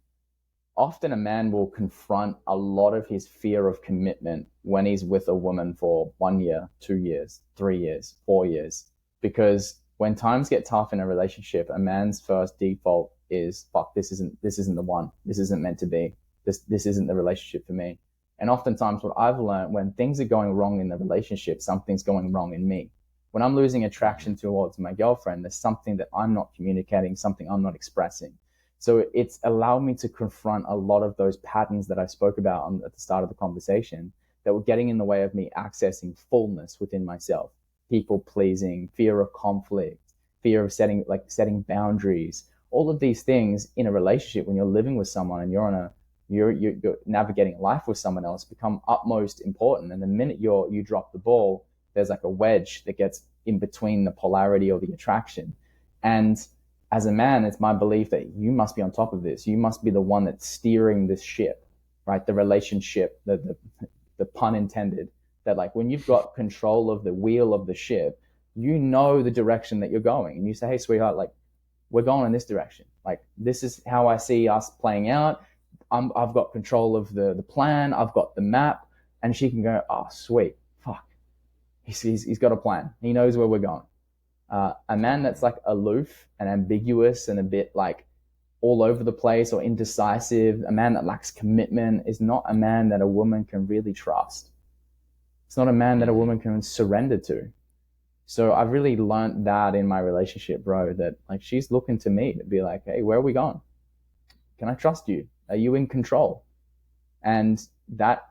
often a man will confront a lot of his fear of commitment when he's with a woman for 1 year, 2 years, 3 years, 4 years. Because when times get tough in a relationship, a man's first default is, fuck, this isn't the one. This isn't meant to be. This isn't the relationship for me. And oftentimes what I've learned, when things are going wrong in the relationship, something's going wrong in me. When I'm losing Hmm. attraction towards my girlfriend, there's something that I'm not communicating, something I'm not expressing. So it's allowed me to confront a lot of those patterns that I spoke about at the start of the conversation, that were getting in the way of me accessing fullness within myself, people pleasing, fear of conflict, fear of setting boundaries. All of these things in a relationship, when you're living with someone and you're navigating life with someone else, become utmost important. And the minute you drop the ball, there's like a wedge that gets in between the polarity or the attraction. And as a man, it's my belief that you must be on top of this. You must be the one that's steering this ship, right? The relationship, the pun intended, that like when you've got control of the wheel of the ship, you know the direction that you're going. And you say, hey, sweetheart, like, we're going in this direction. Like, this is how I see us playing out. I've got control of the plan. I've got the map. And she can go, oh, sweet. Fuck. He's got a plan. He knows where we're going. A man that's like aloof and ambiguous and a bit like all over the place or indecisive, a man that lacks commitment, is not a man that a woman can really trust. It's not a man that a woman can surrender to. So I've really learned that in my relationship, bro, that like she's looking to me to be like, hey, where are we going? Can I trust you? Are you in control? And that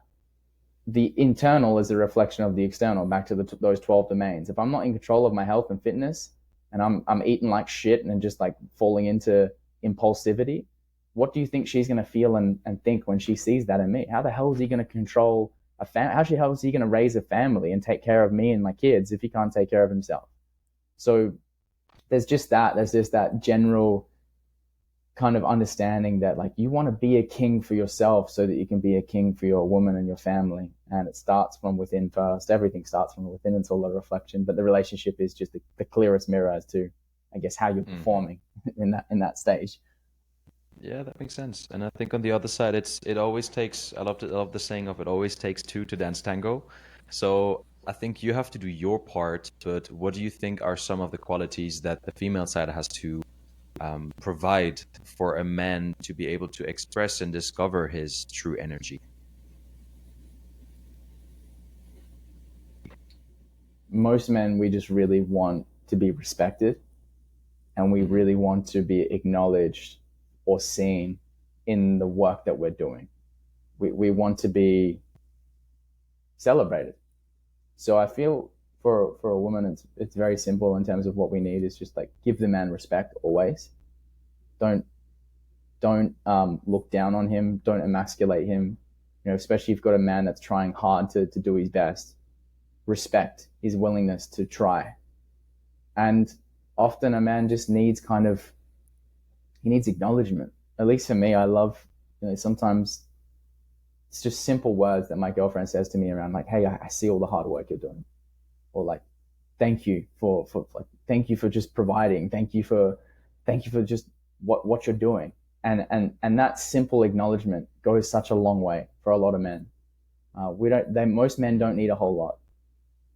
the internal is a reflection of the external, back to those 12 domains. If I'm not in control of my health and fitness and I'm eating like shit and just like falling into impulsivity, what do you think she's going to feel and think when she sees that in me? How the hell is he going to control how the hell is he going to raise a family and take care of me and my kids if he can't take care of himself? So there's just that general kind of understanding that like you want to be a king for yourself so that you can be a king for your woman and your family. And it starts from within first. Everything starts from within. It's all a reflection, but the relationship is just the clearest mirror as to, I guess, how you're performing in that stage. Yeah, that makes sense. And I think on the other side, it always takes. I love the saying of it always takes two to dance tango. So I think you have to do your part. But what do you think are some of the qualities that the female side has to provide for a man to be able to express and discover his true energy? Most men, we just really want to be respected, and we really want to be acknowledged or seen in the work that we're doing. We want to be celebrated. So I feel for a woman, it's very simple in terms of what we need is just like give the man respect always. Don't look down on him. Don't emasculate him. You know, especially if you've got a man that's trying hard to do his best. Respect his willingness to try. And often a man just needs he needs acknowledgement. At least for me, I love, sometimes it's just simple words that my girlfriend says to me around like, hey, I see all the hard work you're doing. Or like, thank you for thank you for just providing. Thank you for just what you're doing. And that simple acknowledgement goes such a long way for a lot of men. Most men don't need a whole lot.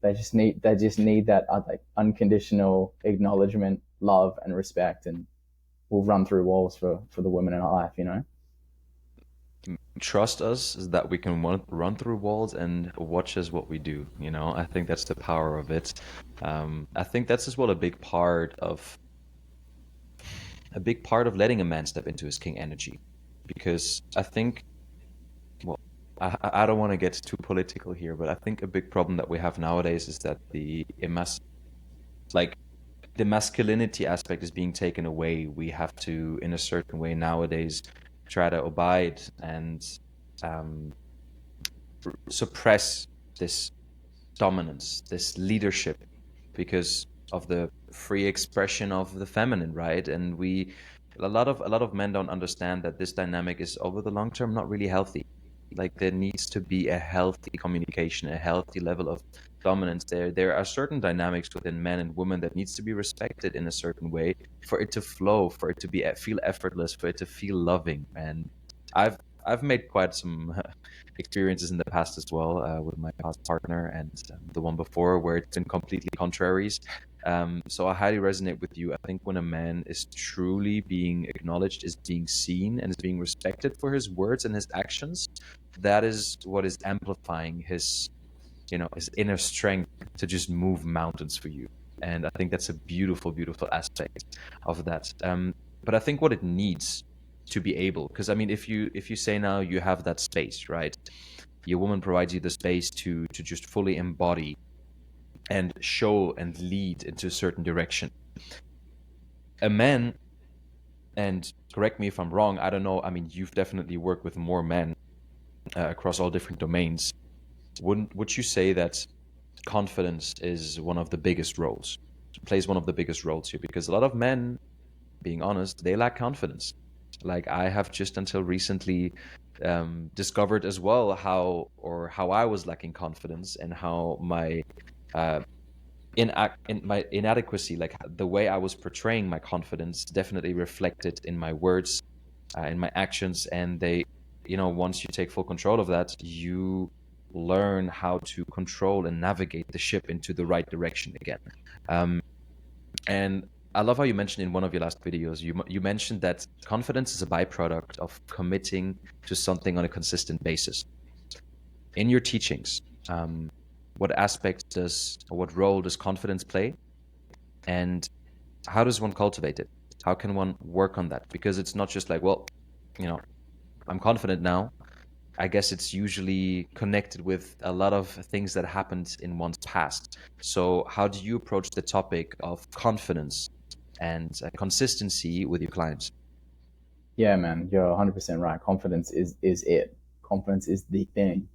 They just need that like unconditional acknowledgement, love, and respect, and we'll run through walls for the women in our life. Trust us that we can run through walls and watch us what we do. I think that's the power of it. I think that's as well a big part of letting a man step into his king energy, because I think, well, I don't want to get too political here, but I think a big problem that we have nowadays is that the masculinity aspect is being taken away. We have to, in a certain way nowadays, try to abide and suppress this dominance, this leadership, because of the free expression of the feminine, right? And a lot of men don't understand that this dynamic is over the long term not really healthy. Like, there needs to be a healthy communication, a healthy level of dominance. There are certain dynamics within men and women that needs to be respected in a certain way for it to flow, for it to feel effortless, for it to feel loving. And I've made quite some experiences in the past as well, with my past partner and the one before, where it's been completely contraries. So I highly resonate with you. I think when a man is truly being acknowledged, is being seen, and is being respected for his words and his actions, that is what is amplifying his inner strength to just move mountains for you. And I think that's a beautiful, beautiful aspect of that. But I think what it needs to be able, because I mean, if you say now you have that space, right? Your woman provides you the space to just fully embody and show and lead into a certain direction. A man, and correct me if I'm wrong, I don't know, I mean, you've definitely worked with more men across all different domains. Would you say that confidence is one of the biggest roles, plays one of the biggest roles here? Because a lot of men, being honest, they lack confidence. Like I have just until recently discovered as well how I was lacking confidence, and how my uh, in my inadequacy, like the way I was portraying my confidence, definitely reflected in my words, in my actions. And they, once you take full control of that, you learn how to control and navigate the ship into the right direction again. And I love how you mentioned in one of your last videos, you mentioned that confidence is a byproduct of committing to something on a consistent basis. In your teachings, what what role does confidence play, and how does one cultivate it? How can one work on that? Because it's not just like, well, you know, I'm confident now. I guess it's usually connected with a lot of things that happened in one's past. So how do you approach the topic of confidence and consistency with your clients? Yeah, man, you're 100% right. Confidence is it. Confidence is the thing.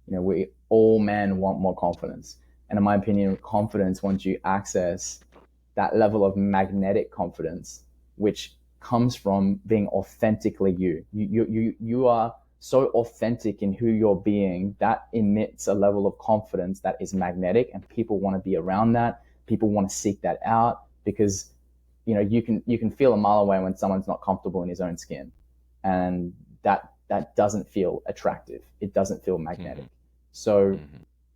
You know, we all men want more confidence. And in my opinion, confidence, once you access that level of magnetic confidence, which comes from being authentically you. You are so authentic in who you're being that emits a level of confidence that is magnetic, and people want to be around that. People want to seek that out because you can feel a mile away when someone's not comfortable in his own skin, and that doesn't feel attractive. It doesn't feel magnetic. So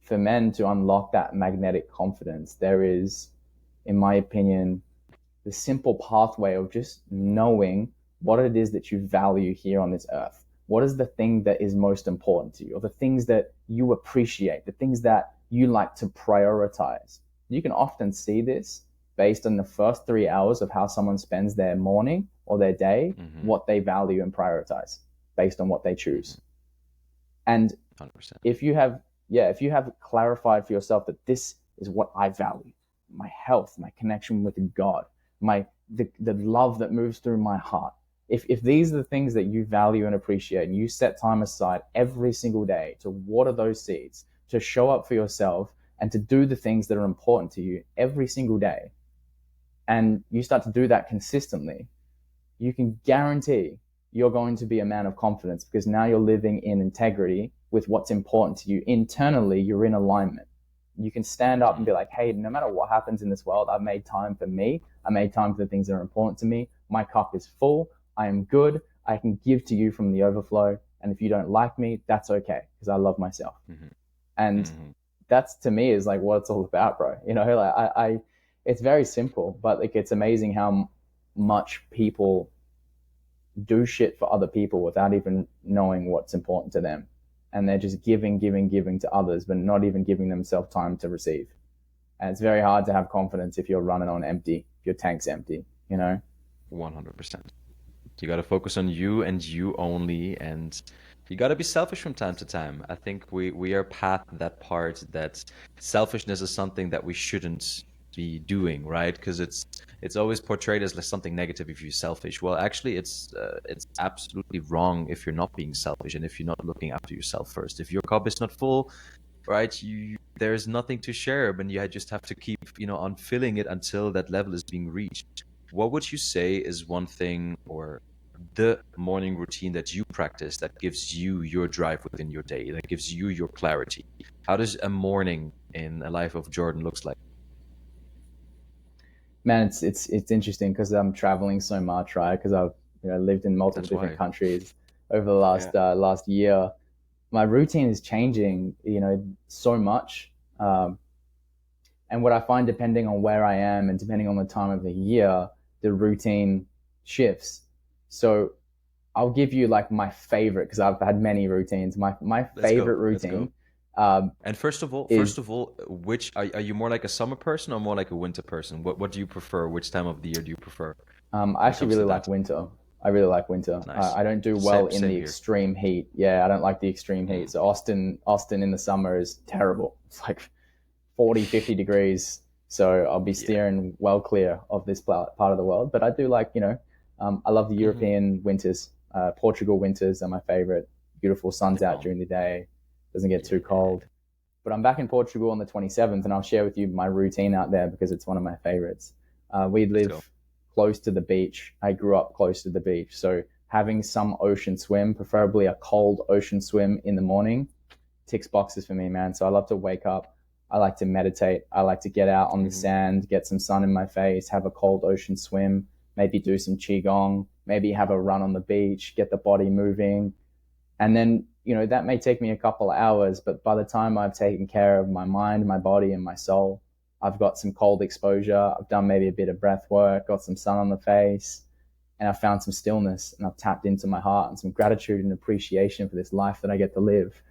for men to unlock that magnetic confidence, there is, in my opinion, the simple pathway of just knowing what it is that you value here on this earth. What is the thing that is most important to you, or the things that you appreciate, the things that you like to prioritize? You can often see this based on the first 3 hours of how someone spends their morning or their day, what they value and prioritize based on what they choose. And 100%. if you have clarified for yourself that this is what I value, my health, my connection with God, the love that moves through my heart. If these are the things that you value and appreciate, and you set time aside every single day to water those seeds, to show up for yourself, and to do the things that are important to you every single day, and you start to do that consistently, you can guarantee you're going to be a man of confidence, because now you're living in integrity with what's important to you. Internally, you're in alignment. You can stand up and be like, hey, no matter what happens in this world, I've made time for me. I made time for the things that are important to me. My cup is full. I am good. I can give to you from the overflow. And if you don't like me, that's okay, because I love myself. And that's, to me, is like what it's all about, bro. Like it's very simple, but like it's amazing how much people do shit for other people without even knowing what's important to them. And they're just giving to others, but not even giving themselves time to receive. And it's very hard to have confidence if you're running on empty, if your tank's empty, 100%. You got to focus on you and you only, and you got to be selfish from time to time. I think we are past that part, that selfishness is something that we shouldn't be doing, right? Because it's always portrayed as like something negative if you're selfish. Well, actually, it's absolutely wrong if you're not being selfish and if you're not looking after yourself first. If your cup is not full, right, there's nothing to share, and you just have to keep on filling it until that level is being reached. What would you say is one thing or the morning routine that you practice that gives you your drive within your day, that gives you your clarity? How does a morning in a life of Jordan looks like? Man, it's interesting because I'm traveling so much, right? Because I've lived in multiple That's different why. countries over the last year. My routine is changing, so much. And what I find, depending on where I am and depending on the time of the year, the routine shifts. So I'll give you like my favorite, because I've had many routines. My favorite routine. And first of all, which are you more like a summer person or more like a winter person? What do you prefer? Which time of the year do you prefer I when it actually comes to really that? like winter. I really like winter. Nice. I don't do well in Same the here. extreme heat. Yeah, I don't like the extreme heat. So Austin in the summer is terrible. It's like 40, 50 degrees. So I'll be Yeah. steering well clear of this part of the world. But I do like, I love the Hmm. European winters. Portugal winters are my favorite. Beautiful suns out No. during the day. Doesn't get too Yeah. cold. But I'm back in Portugal on the 27th, and I'll share with you my routine out there because it's one of my favorites. We Let's go. live close to the beach. I grew up close to the beach. So having some ocean swim, preferably a cold ocean swim in the morning, ticks boxes for me, man. So I love to wake up. I like to meditate. I like to get out on the Hmm. sand, get some sun in my face, have a cold ocean swim, maybe do some qigong, maybe have a run on the beach, get the body moving. And then, that may take me a couple of hours, but by the time I've taken care of my mind, my body, and my soul, I've got some cold exposure. I've done maybe a bit of breath work, got some sun on the face, and I've found some stillness, and I've tapped into my heart and some gratitude and appreciation for this life that I get to live.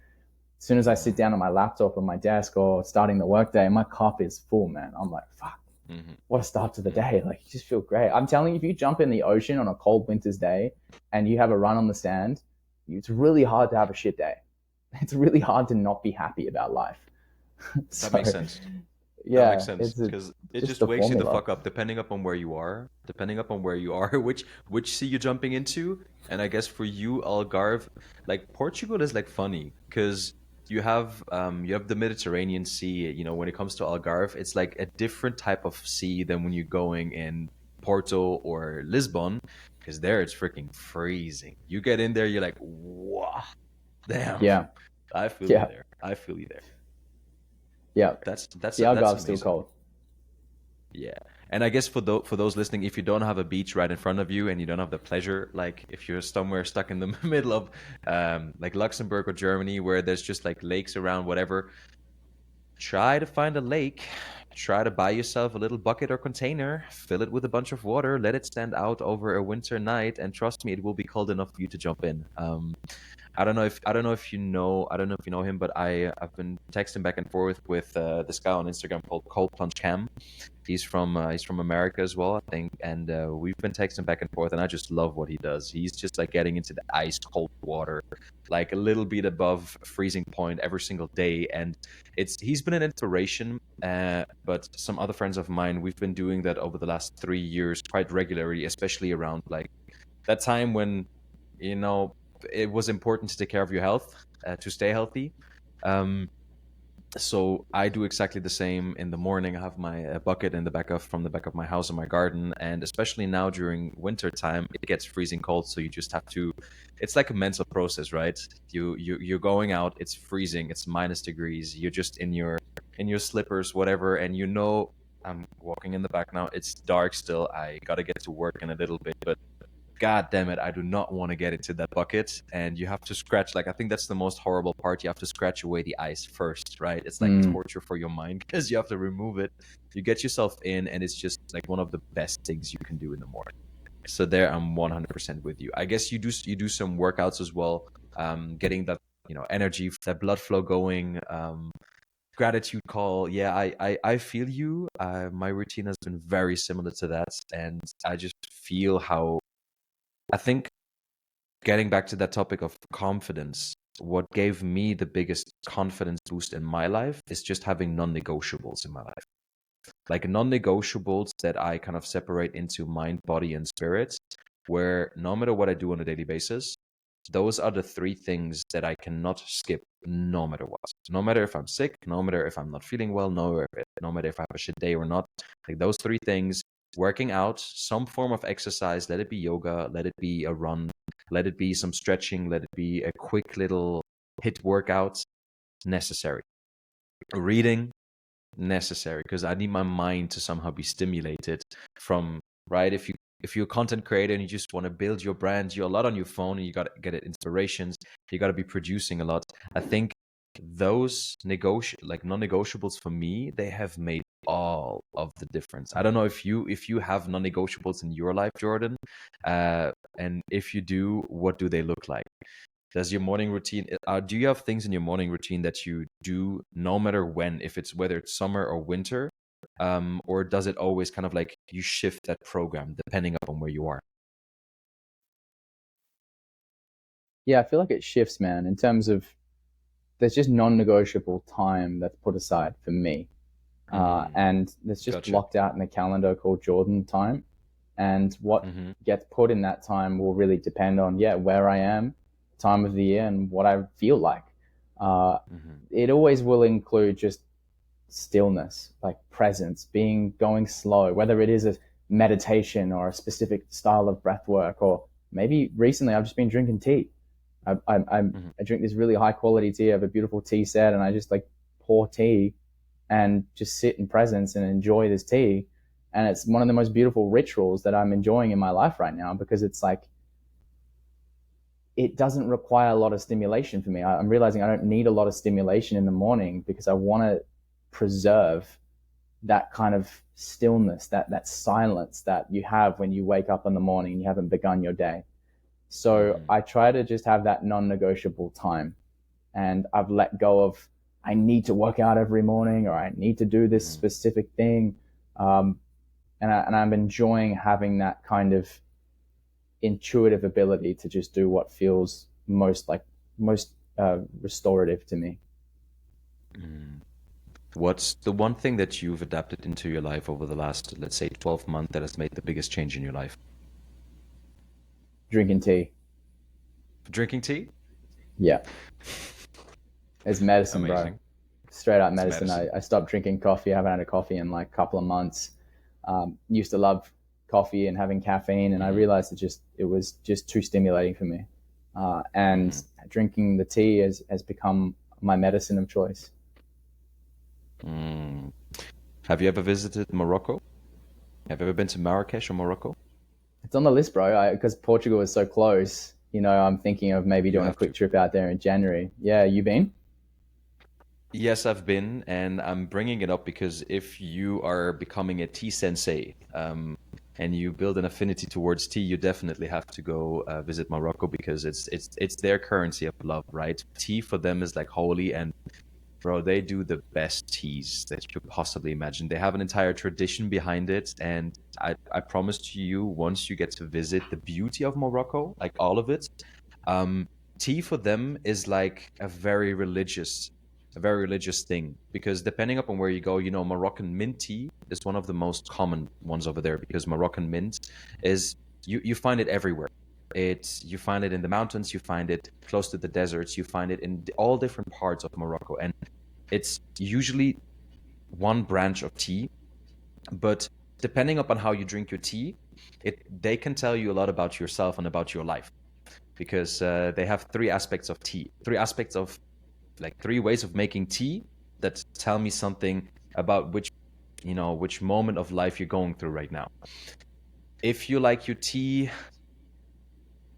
As soon as I sit down at my laptop or my desk or starting the workday, my cup is full, man. I'm like, fuck, Hmm. what a start to the Hmm. day. Like, you just feel great. I'm telling you, if you jump in the ocean on a cold winter's day and you have a run on the sand, it's really hard to have a shit day. It's really hard to not be happy about life. That So, makes sense. That makes yeah, sense it's because it just just the wakes you the formula. fuck up depending upon where you are, which sea you're jumping into. And I guess for you, Algarve, like Portugal is like funny because you have the Mediterranean Sea. You know, when it comes to Algarve, it's like a different type of sea than when you're going in Porto or Lisbon, because there it's freaking freezing. You get in there, you're like, wow, damn. Yeah, I feel you yeah, there. I feel you there. yeah. That's The that's Algarve's still amazing. cold. Yeah. And I guess for those listening, if you don't have a beach right in front of you and you don't have the pleasure, like if you're somewhere stuck in the middle of like Luxembourg or Germany where there's just like lakes around, whatever, try to find a lake. Try to buy yourself a little bucket or container, fill it with a bunch of water, let it stand out over a winter night, and trust me, it will be cold enough for you to jump in. I don't know if you know I don't know if you know him, but I've been texting back and forth with this guy on Instagram called Cold Plunge Cam. He's from America as well, I think, and we've been texting back and forth, and I just love what he does. He's just like getting into the ice cold water, like a little bit above freezing point every single day, and he's been an inspiration. But some other friends of mine, we've been doing that over the last 3 years quite regularly, especially around like that time when you know it was important to take care of your health, to stay healthy. Um, so I do exactly the same in the morning. I have my bucket in the back of from the back of my house in my garden, and especially now during winter time, it gets freezing cold. So you just have to. It's like a mental process, right? You're going out. It's freezing. It's minus degrees. You're just in your slippers, whatever, and you know I'm walking in the back now. It's dark still. I gotta get to work in a little bit, but God damn it, I do not want to get into that bucket. And you have to scratch, like, I think that's the most horrible part. You have to scratch away the ice first, right? It's like Mm, torture for your mind because you have to remove it. You get yourself in, and it's just like one of the best things you can do in the morning. So there, I'm 100% with you. I guess you do some workouts as well, getting that energy, that blood flow going. Gratitude call. Yeah, I feel you. My routine has been very similar to that, and I just feel how I think getting back to that topic of confidence, what gave me the biggest confidence boost in my life is just having non negotiables in my life. Like non negotiables that I kind of separate into mind, body, and spirit, where no matter what I do on a daily basis, those are the three things that I cannot skip no matter what. No matter if I'm sick, no matter if I'm not feeling well, no matter if I have a shit day or not. Like those three things, working out, some form of exercise, let it be yoga, let it be a run, let it be some stretching, let it be a quick little hit workout, necessary. Reading, necessary, because I need my mind to somehow be stimulated from, right, if you're a content creator and you just want to build your brand, you're a lot on your phone and you got to get it inspirations, you got to be producing a lot. I think those like non-negotiables for me, they have made all of the difference. I don't know if you have non-negotiables in your life, Jordan, and if you do, what do they look like? Does your morning routine, do you have things in your morning routine that you do no matter when, if it's whether it's summer or winter? Or does it always kind of like you shift that program depending upon where you are? yeah, I feel like it shifts, man, in terms of there's just non negotiable time that's put aside for me. Mm. And it's just Gotcha. blocked out in a calendar called Jordan time. And what Mm-hmm. gets put in that time will really depend on, yeah, where I am, time of the year, and what I feel like. Uh, Mm-hmm. it always will include just stillness, like presence, being going slow, whether it is a meditation or a specific style of breath work, or maybe recently I've just been drinking tea. Mm-hmm. I drink this really high quality tea. I have a beautiful tea set, and I just like pour tea and just sit in presence and enjoy this tea. And it's one of the most beautiful rituals that I'm enjoying in my life right now, because it's like it doesn't require a lot of stimulation for me. I'm realizing I don't need a lot of stimulation in the morning because I want to preserve that kind of stillness, that silence that you have when you wake up in the morning and you haven't begun your day. So Mm-hmm. I try to just have that non-negotiable time, and I've let go of I need to work out every morning or I need to do this Mm-hmm. specific thing. Um, and I'm enjoying having that kind of intuitive ability to just do what feels most restorative to me. Mm. What's the one thing that you've adapted into your life over the last, let's say, 12 months that has made the biggest change in your life? Drinking tea, Drinking tea? yeah, it's medicine, bro. Amazing. Straight up It's medicine. medicine. I stopped drinking coffee. I haven't had a coffee in like a couple of months. Used to love coffee and having caffeine, and I Mm-hmm. realized it was just too stimulating for me. And Mm-hmm. drinking the tea has become my medicine of choice. Mm. Have you ever visited Morocco? Have you ever been to Marrakesh or Morocco? It's on the list, bro. Because Portugal is so close. I'm thinking of maybe You doing a have quick to. trip out there in January. Yeah, you been? Yes, I've been, and I'm bringing it up because if you are becoming a tea sensei, and you build an affinity towards tea, you definitely have to go visit Morocco because it's their currency of love, right? Tea for them is like holy, and bro, they do the best teas that you could possibly imagine. They have an entire tradition behind it, and I promise to you, once you get to visit the beauty of Morocco, like all of it, um, tea for them is like a very religious thing because depending upon where you go, Moroccan mint tea is one of the most common ones over there because Moroccan mint is you find it everywhere. You find it in the mountains, you find it close to the deserts, you find it in all different parts of Morocco, and it's usually one branch of tea, but depending upon how you drink your tea, they can tell you a lot about yourself and about your life because they have three aspects of tea, three aspects of like three ways of making tea that tell me something about which moment of life you're going through right now. If you like your tea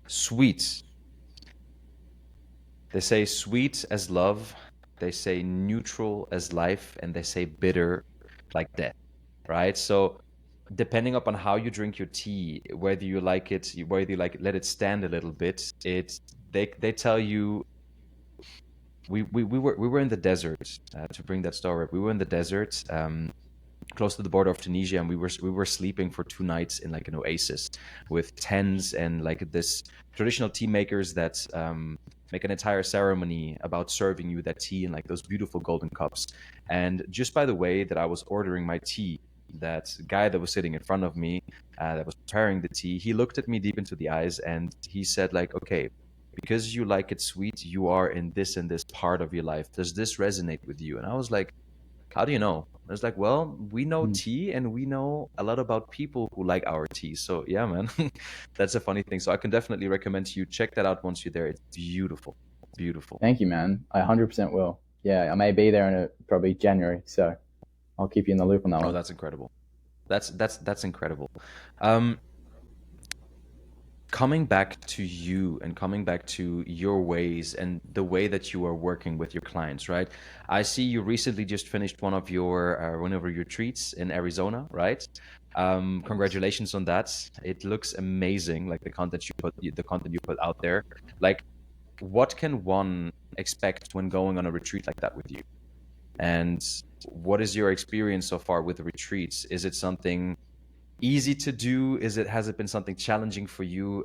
sweet, they say sweet as love, they say neutral as life, and they say bitter like death, right? So depending upon how you drink your tea, whether you like it, let it stand a little bit, they tell you we were in the desert to bring that story up. We were in the desert, close to the border of Tunisia, and we were sleeping for 2 nights in like an oasis with tents and like this traditional tea makers that make an entire ceremony about serving you that tea in like those beautiful golden cups. And just by the way that I was ordering my tea, that guy that was sitting in front of me, that was preparing the tea, he looked at me deep into the eyes and he said like, okay, because you like it sweet, you are in this and this part of your life. Does this resonate with you? And I was like, how do you know? I was like, well, we know Mm. tea and we know a lot about people who like our tea. So yeah, man, that's a funny thing. So I can definitely recommend to you check that out once you're there. It's beautiful, beautiful. Thank you, man. I 100% will. Yeah, I may be there in probably January, so I'll keep you in the loop on that Oh, one. that's incredible. That's incredible. Um, Coming back to you and coming back to your ways and the way that you are working with your clients, right? I see you recently just finished one of your retreats in Arizona, right? Yes. Congratulations on that. It looks amazing, like the content you put out there. Like, what can one expect when going on a retreat like that with you? And what is your experience so far with the retreats? Is it something easy to do? Has it been something challenging for you?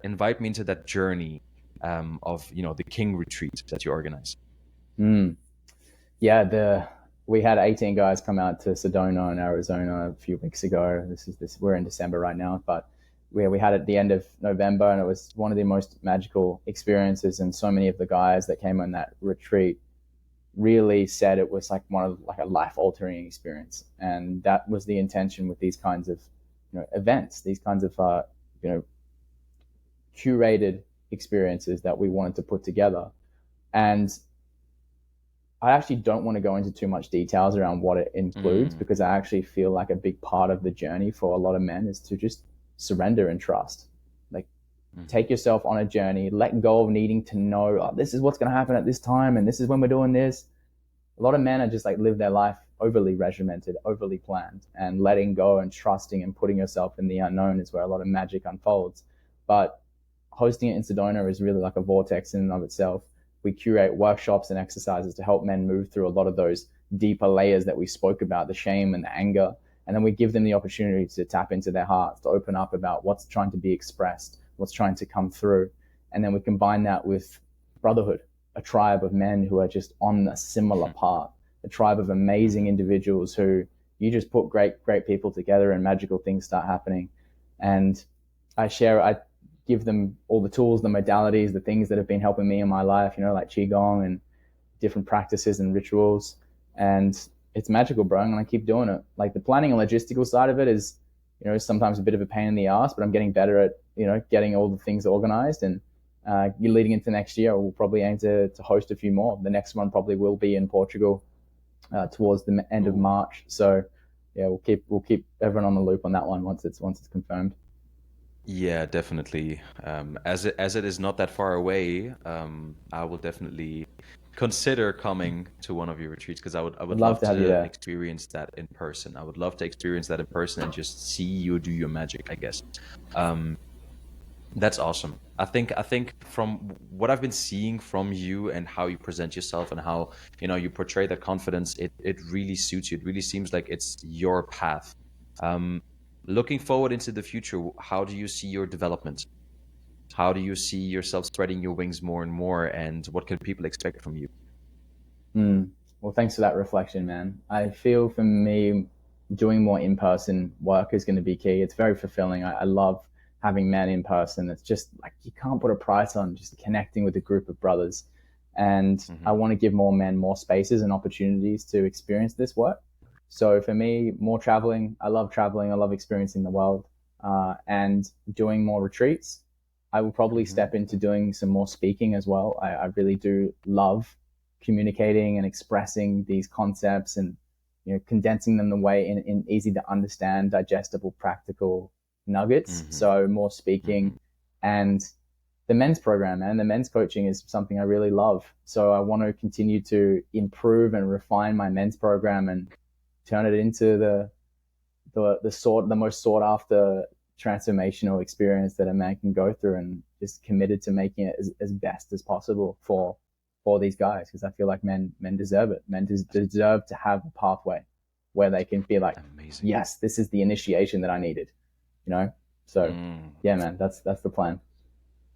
Invite me into that journey of the King retreat that you organize. Mm. Yeah, we had 18 guys come out to Sedona in Arizona a few weeks ago. We're in December right now, but we had it at the end of November, and it was one of the most magical experiences. And so many of the guys that came on that retreat really said it was like a life altering experience. And that was the intention with these kinds of, events, these kinds of, you know, curated experiences that we wanted to put together. And I actually don't want to go into too much details around what it includes, Mm, because I actually feel like a big part of the journey for a lot of men is to just surrender and trust. Like, mhm. take yourself on a journey, let go of needing to know, oh, this is what's going to happen at this time and this is when we're doing this. A lot of men are just like live their life overly regimented, overly planned, and letting go and trusting and putting yourself in the unknown is where a lot of magic unfolds. But hosting it in Sedona is really like a vortex in and of itself. We curate workshops and exercises to help men move through a lot of those deeper layers that we spoke about, the shame and the anger. And then we give them the opportunity to tap into their hearts, to open up about what's trying to be expressed, what's trying to come through. And then we combine that with brotherhood, a tribe of men who are just on a similar path, a tribe of amazing individuals who you just put great people together and magical things start happening. And I give them all the tools, the modalities, the things that have been helping me in my life, like Qigong and different practices and rituals. And it's magical, bro. I'm going to keep doing it. Like, the planning and logistical side of it is, sometimes a bit of a pain in the ass, but I'm getting better at, getting all the things organized. And you're leading into next year, we'll probably aim to host a few more. The next one probably will be in Portugal towards the end of Ooh. March. So yeah, we'll keep everyone on the loop on that one once it's confirmed. Yeah, definitely. As it is not that far away, I will definitely consider coming to one of your retreats because I Would would love love to have you to there. experience that in person. I would love to experience that in person and just see you do your magic, I guess. Um, that's awesome. I think from what I've been seeing from you and how you present yourself and how you portray that confidence, it really suits you. It really seems like it's your path. Um, Looking forward into the future, how do you see your development? How do you see yourself spreading your wings more and more? And what can people expect from you? Mm. Well, thanks for that reflection, man. I feel for me, doing more in person work is going to be key. It's very fulfilling. I love having men in person. It's just like you can't put a price on just connecting with a group of brothers. And I Hmm. want to give more men more spaces and opportunities to experience this work. So for me, more traveling. I love traveling. I love experiencing the world, and doing more retreats. I will probably Hmm. step into doing some more speaking as well. I really do love communicating and expressing these concepts, and condensing them the way in easy to understand, digestible, practical nuggets. Hmm. So more speaking. Hmm. And the men's program, man, the men's coaching is something I really love. So I want to continue to improve and refine my men's program and turn it into the most sought after transformational experience that a man can go through, and just committed to making it as best as possible for these guys, because I feel like men deserve it. Men deserve to have a pathway where they can feel like, Amazing. yes, this is the initiation that I needed, you know. So Mm. yeah, man, that's the plan.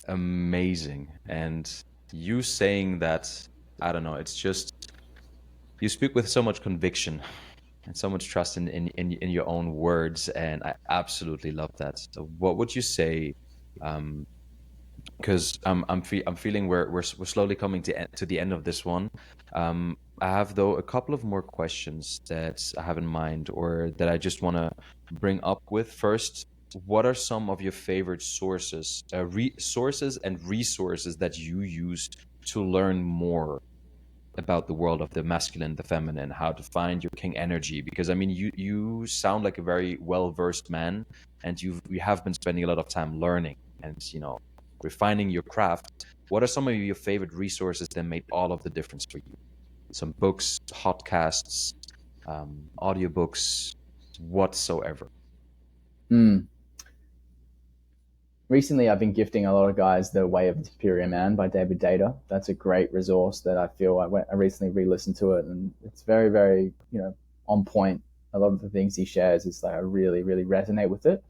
Amazing. And you saying that, I don't know, it's just you speak with so much conviction and so much trust in your own words, and I absolutely love that. So what would you say? Because I'm feeling we're slowly coming to the end of this one. I have though a couple of more questions that I have in mind, or that I just want to bring up with first. What are some of your favorite sources and resources that you use to learn more about the world of the masculine, the feminine, how to find your king energy? Because I mean, you sound like a very well versed man, and you have been spending a lot of time learning and refining your craft. What are some of your favorite resources that made all of the difference for you? Some books, podcasts, audiobooks, whatsoever. Mm. Recently, I've been gifting a lot of guys The Way of the Superior Man by David Data. That's a great resource that I feel I recently re-listened to it, and it's very, very, on point. A lot of the things he shares is like I really, really resonate with it.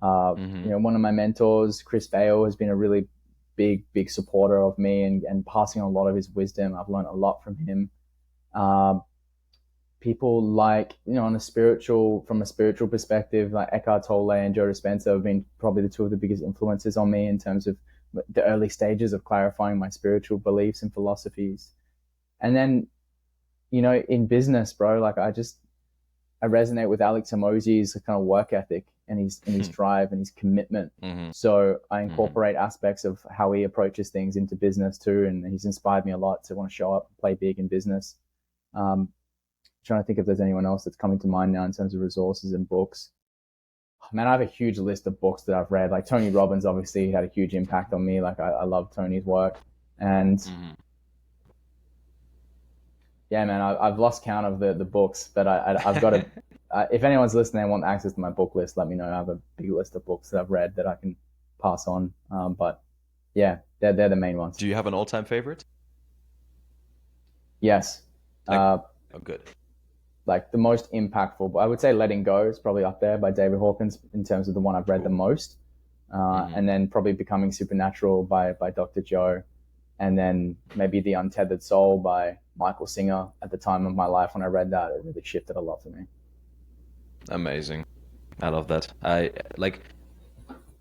Mm-hmm. One of my mentors, Chris Bale, has been a really big supporter of me, and passing on a lot of his wisdom. I've learned a lot from him. Um, people like, on a from a spiritual perspective, like Eckhart Tolle and Joe Dispenza have been probably the two of the biggest influences on me in terms of the early stages of clarifying my spiritual beliefs and philosophies. And then, in business, bro, like I resonate with Alex Hormozi's kind of work ethic and his drive and his commitment. Mm-hmm. So I incorporate aspects of how he approaches things into business too, and he's inspired me a lot to want to show up, play big in business. Trying to think if there's anyone else that's coming to mind now in terms of resources and books. Man, I have a huge list of books that I've read. Like Tony Robbins obviously had a huge impact on me. Like I love Tony's work. And yeah, man, I've lost count of the books, but I've got to, if anyone's listening and want access to my book list, let me know. I have a big list of books that I've read that I can pass on. But yeah, they're the main ones. Do you have an all-time favorite? Yes. Oh, good. Like the most impactful, I would say Letting Go is probably up there by David Hawkins in terms of the one I've read the most. And then probably Becoming Supernatural by Dr. Joe. And then maybe The Untethered Soul by Michael Singer. At the time of my life when I read that, it really shifted a lot for me. Amazing. I love that. I like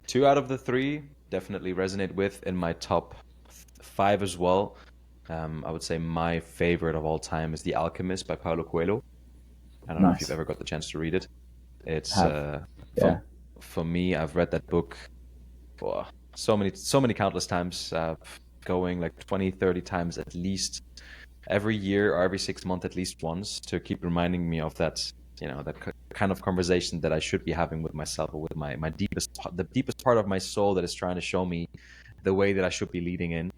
2 out of the 3 definitely resonate with in my top 5 as well. I would say my favorite of all time is The Alchemist by Paulo Coelho. I don't know if you've ever got the chance to read it. It's for me, I've read that book for so many countless times, going like 20, 30 times at least every year or every 6 months at least once, to keep reminding me of that, that kind of conversation that I should be having with myself, or with the deepest part of my soul that is trying to show me the way that I should be leading in.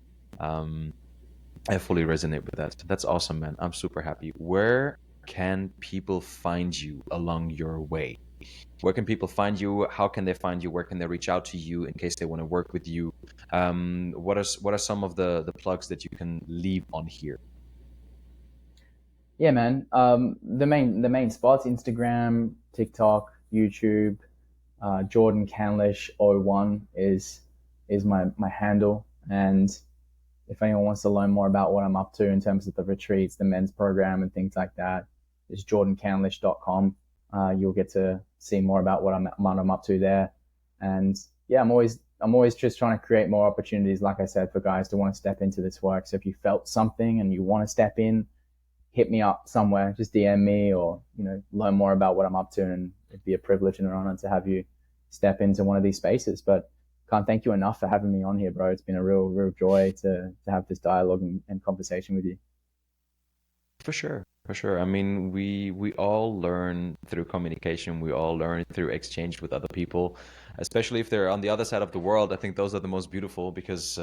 I fully resonate with that. That's awesome, man. I'm super happy. Where can people find you along your way? Where can people find you? How can they find you? Where can they reach out to you in case they want to work with you? What are some of the plugs that you can leave on here? Yeah, man. The main spots: Instagram, TikTok, YouTube. Jordan Candlish 01 is my handle. And if anyone wants to learn more about what I'm up to in terms of the retreats, the men's program, and things like that, it's jordancandlish.com. You'll get to see more about what I'm up to there. And yeah, I'm always just trying to create more opportunities, like I said, for guys to want to step into this work. So if you felt something and you want to step in, hit me up somewhere, just DM me, or learn more about what I'm up to, and it'd be a privilege and an honor to have you step into one of these spaces. But can't thank you enough for having me on here, bro. It's been a real joy to have this dialogue and conversation with you. For sure. I mean, we all learn through communication. We all learn through exchange with other people, especially if they're on the other side of the world. I think those are the most beautiful, because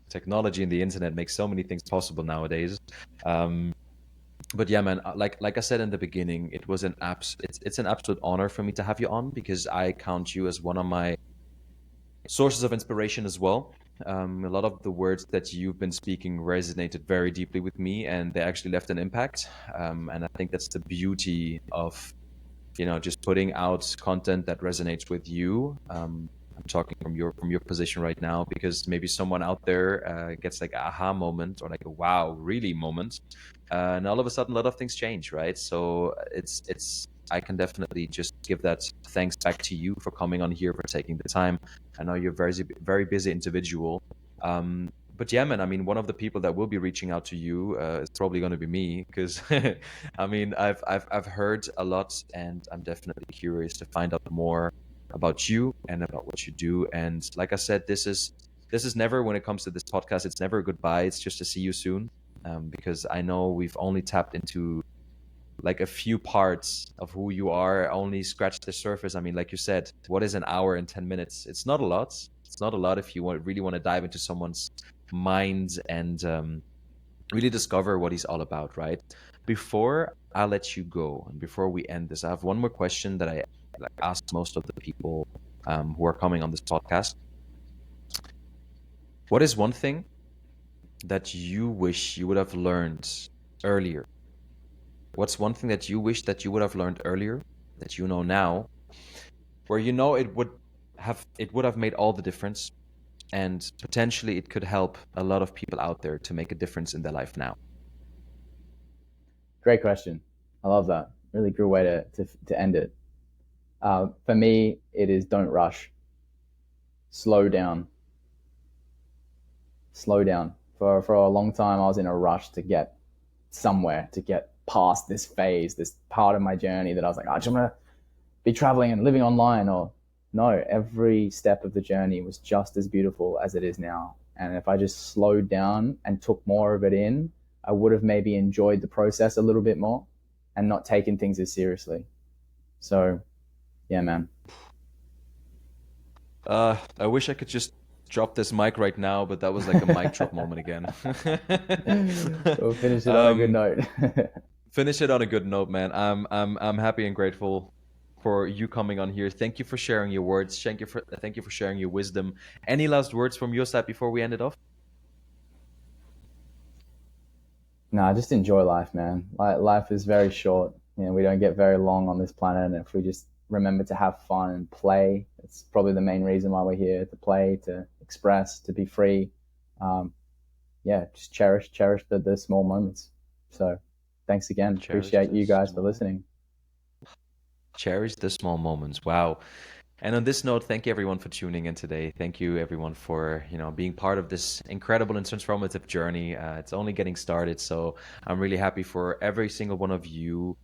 technology and the internet makes so many things possible nowadays. But yeah, man, like I said in the beginning, it's an absolute honor for me to have you on, because I count you as one of my sources of inspiration as well. A lot of the words that you've been speaking resonated very deeply with me, and they actually left an impact. And I think that's the beauty of, just putting out content that resonates with you. I'm talking from your position right now, because maybe someone out there gets like an aha moment, or like a wow, really moment, and all of a sudden a lot of things change, right? So I can definitely just give that thanks back to you for coming on here, for taking the time. I know you're a very, very busy individual. But yeah, man, I mean, one of the people that will be reaching out to you is probably going to be me, because I mean, I've heard a lot, and I'm definitely curious to find out more about you and about what you do. And like I said, this is never, when it comes to this podcast, it's never a goodbye. It's just to see you soon, because I know we've only tapped into like a few parts of who you are, only scratch the surface. I mean, like you said, what is an hour and 10 minutes? It's not a lot. It's not a lot if you really want to dive into someone's mind and really discover what he's all about, right? Before I let you go, and before we end this, I have one more question that I ask most of the people who are coming on this podcast. What is one thing that you wish you would have learned earlier? What's one thing that you wish that you would have learned earlier, that you know now, where it would have made all the difference, and potentially it could help a lot of people out there to make a difference in their life now? Great question. I love that. Really good way to end it. For me, it is don't rush, slow down, slow down. For a long time, I was in a rush to get somewhere, to get past this phase, this part of my journey that I was like, oh, I just want to be traveling and living online. Or no, every step of the journey was just as beautiful as it is now. And if I just slowed down and took more of it in, I would have maybe enjoyed the process a little bit more and not taken things as seriously. So, yeah, man. I wish I could just drop this mic right now, but that was like a mic drop moment again. We'll finish it on a good um, note. Finish it on a good note, man. I'm happy and grateful for you coming on here. Thank you for sharing your words. Thank you for sharing your wisdom. Any last words from your side before we end it off? Nah, just enjoy life, man. Like, life is very short. You know, we don't get very long on this planet, and if we just remember to have fun and play, it's probably the main reason why we're here: to play, to express, to be free. Um, yeah, just cherish the small moments. So, thanks again. Cherish Appreciate the you guys for small, listening. cherish the small moments. Wow. And on this note, thank you everyone for tuning in today. Thank you everyone for being part of this incredible and transformative journey. It's only getting started, so I'm really happy for every single one of you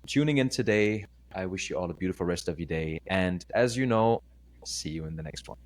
tuning in today. I wish you all a beautiful rest of your day, and as you know, see you in the next one.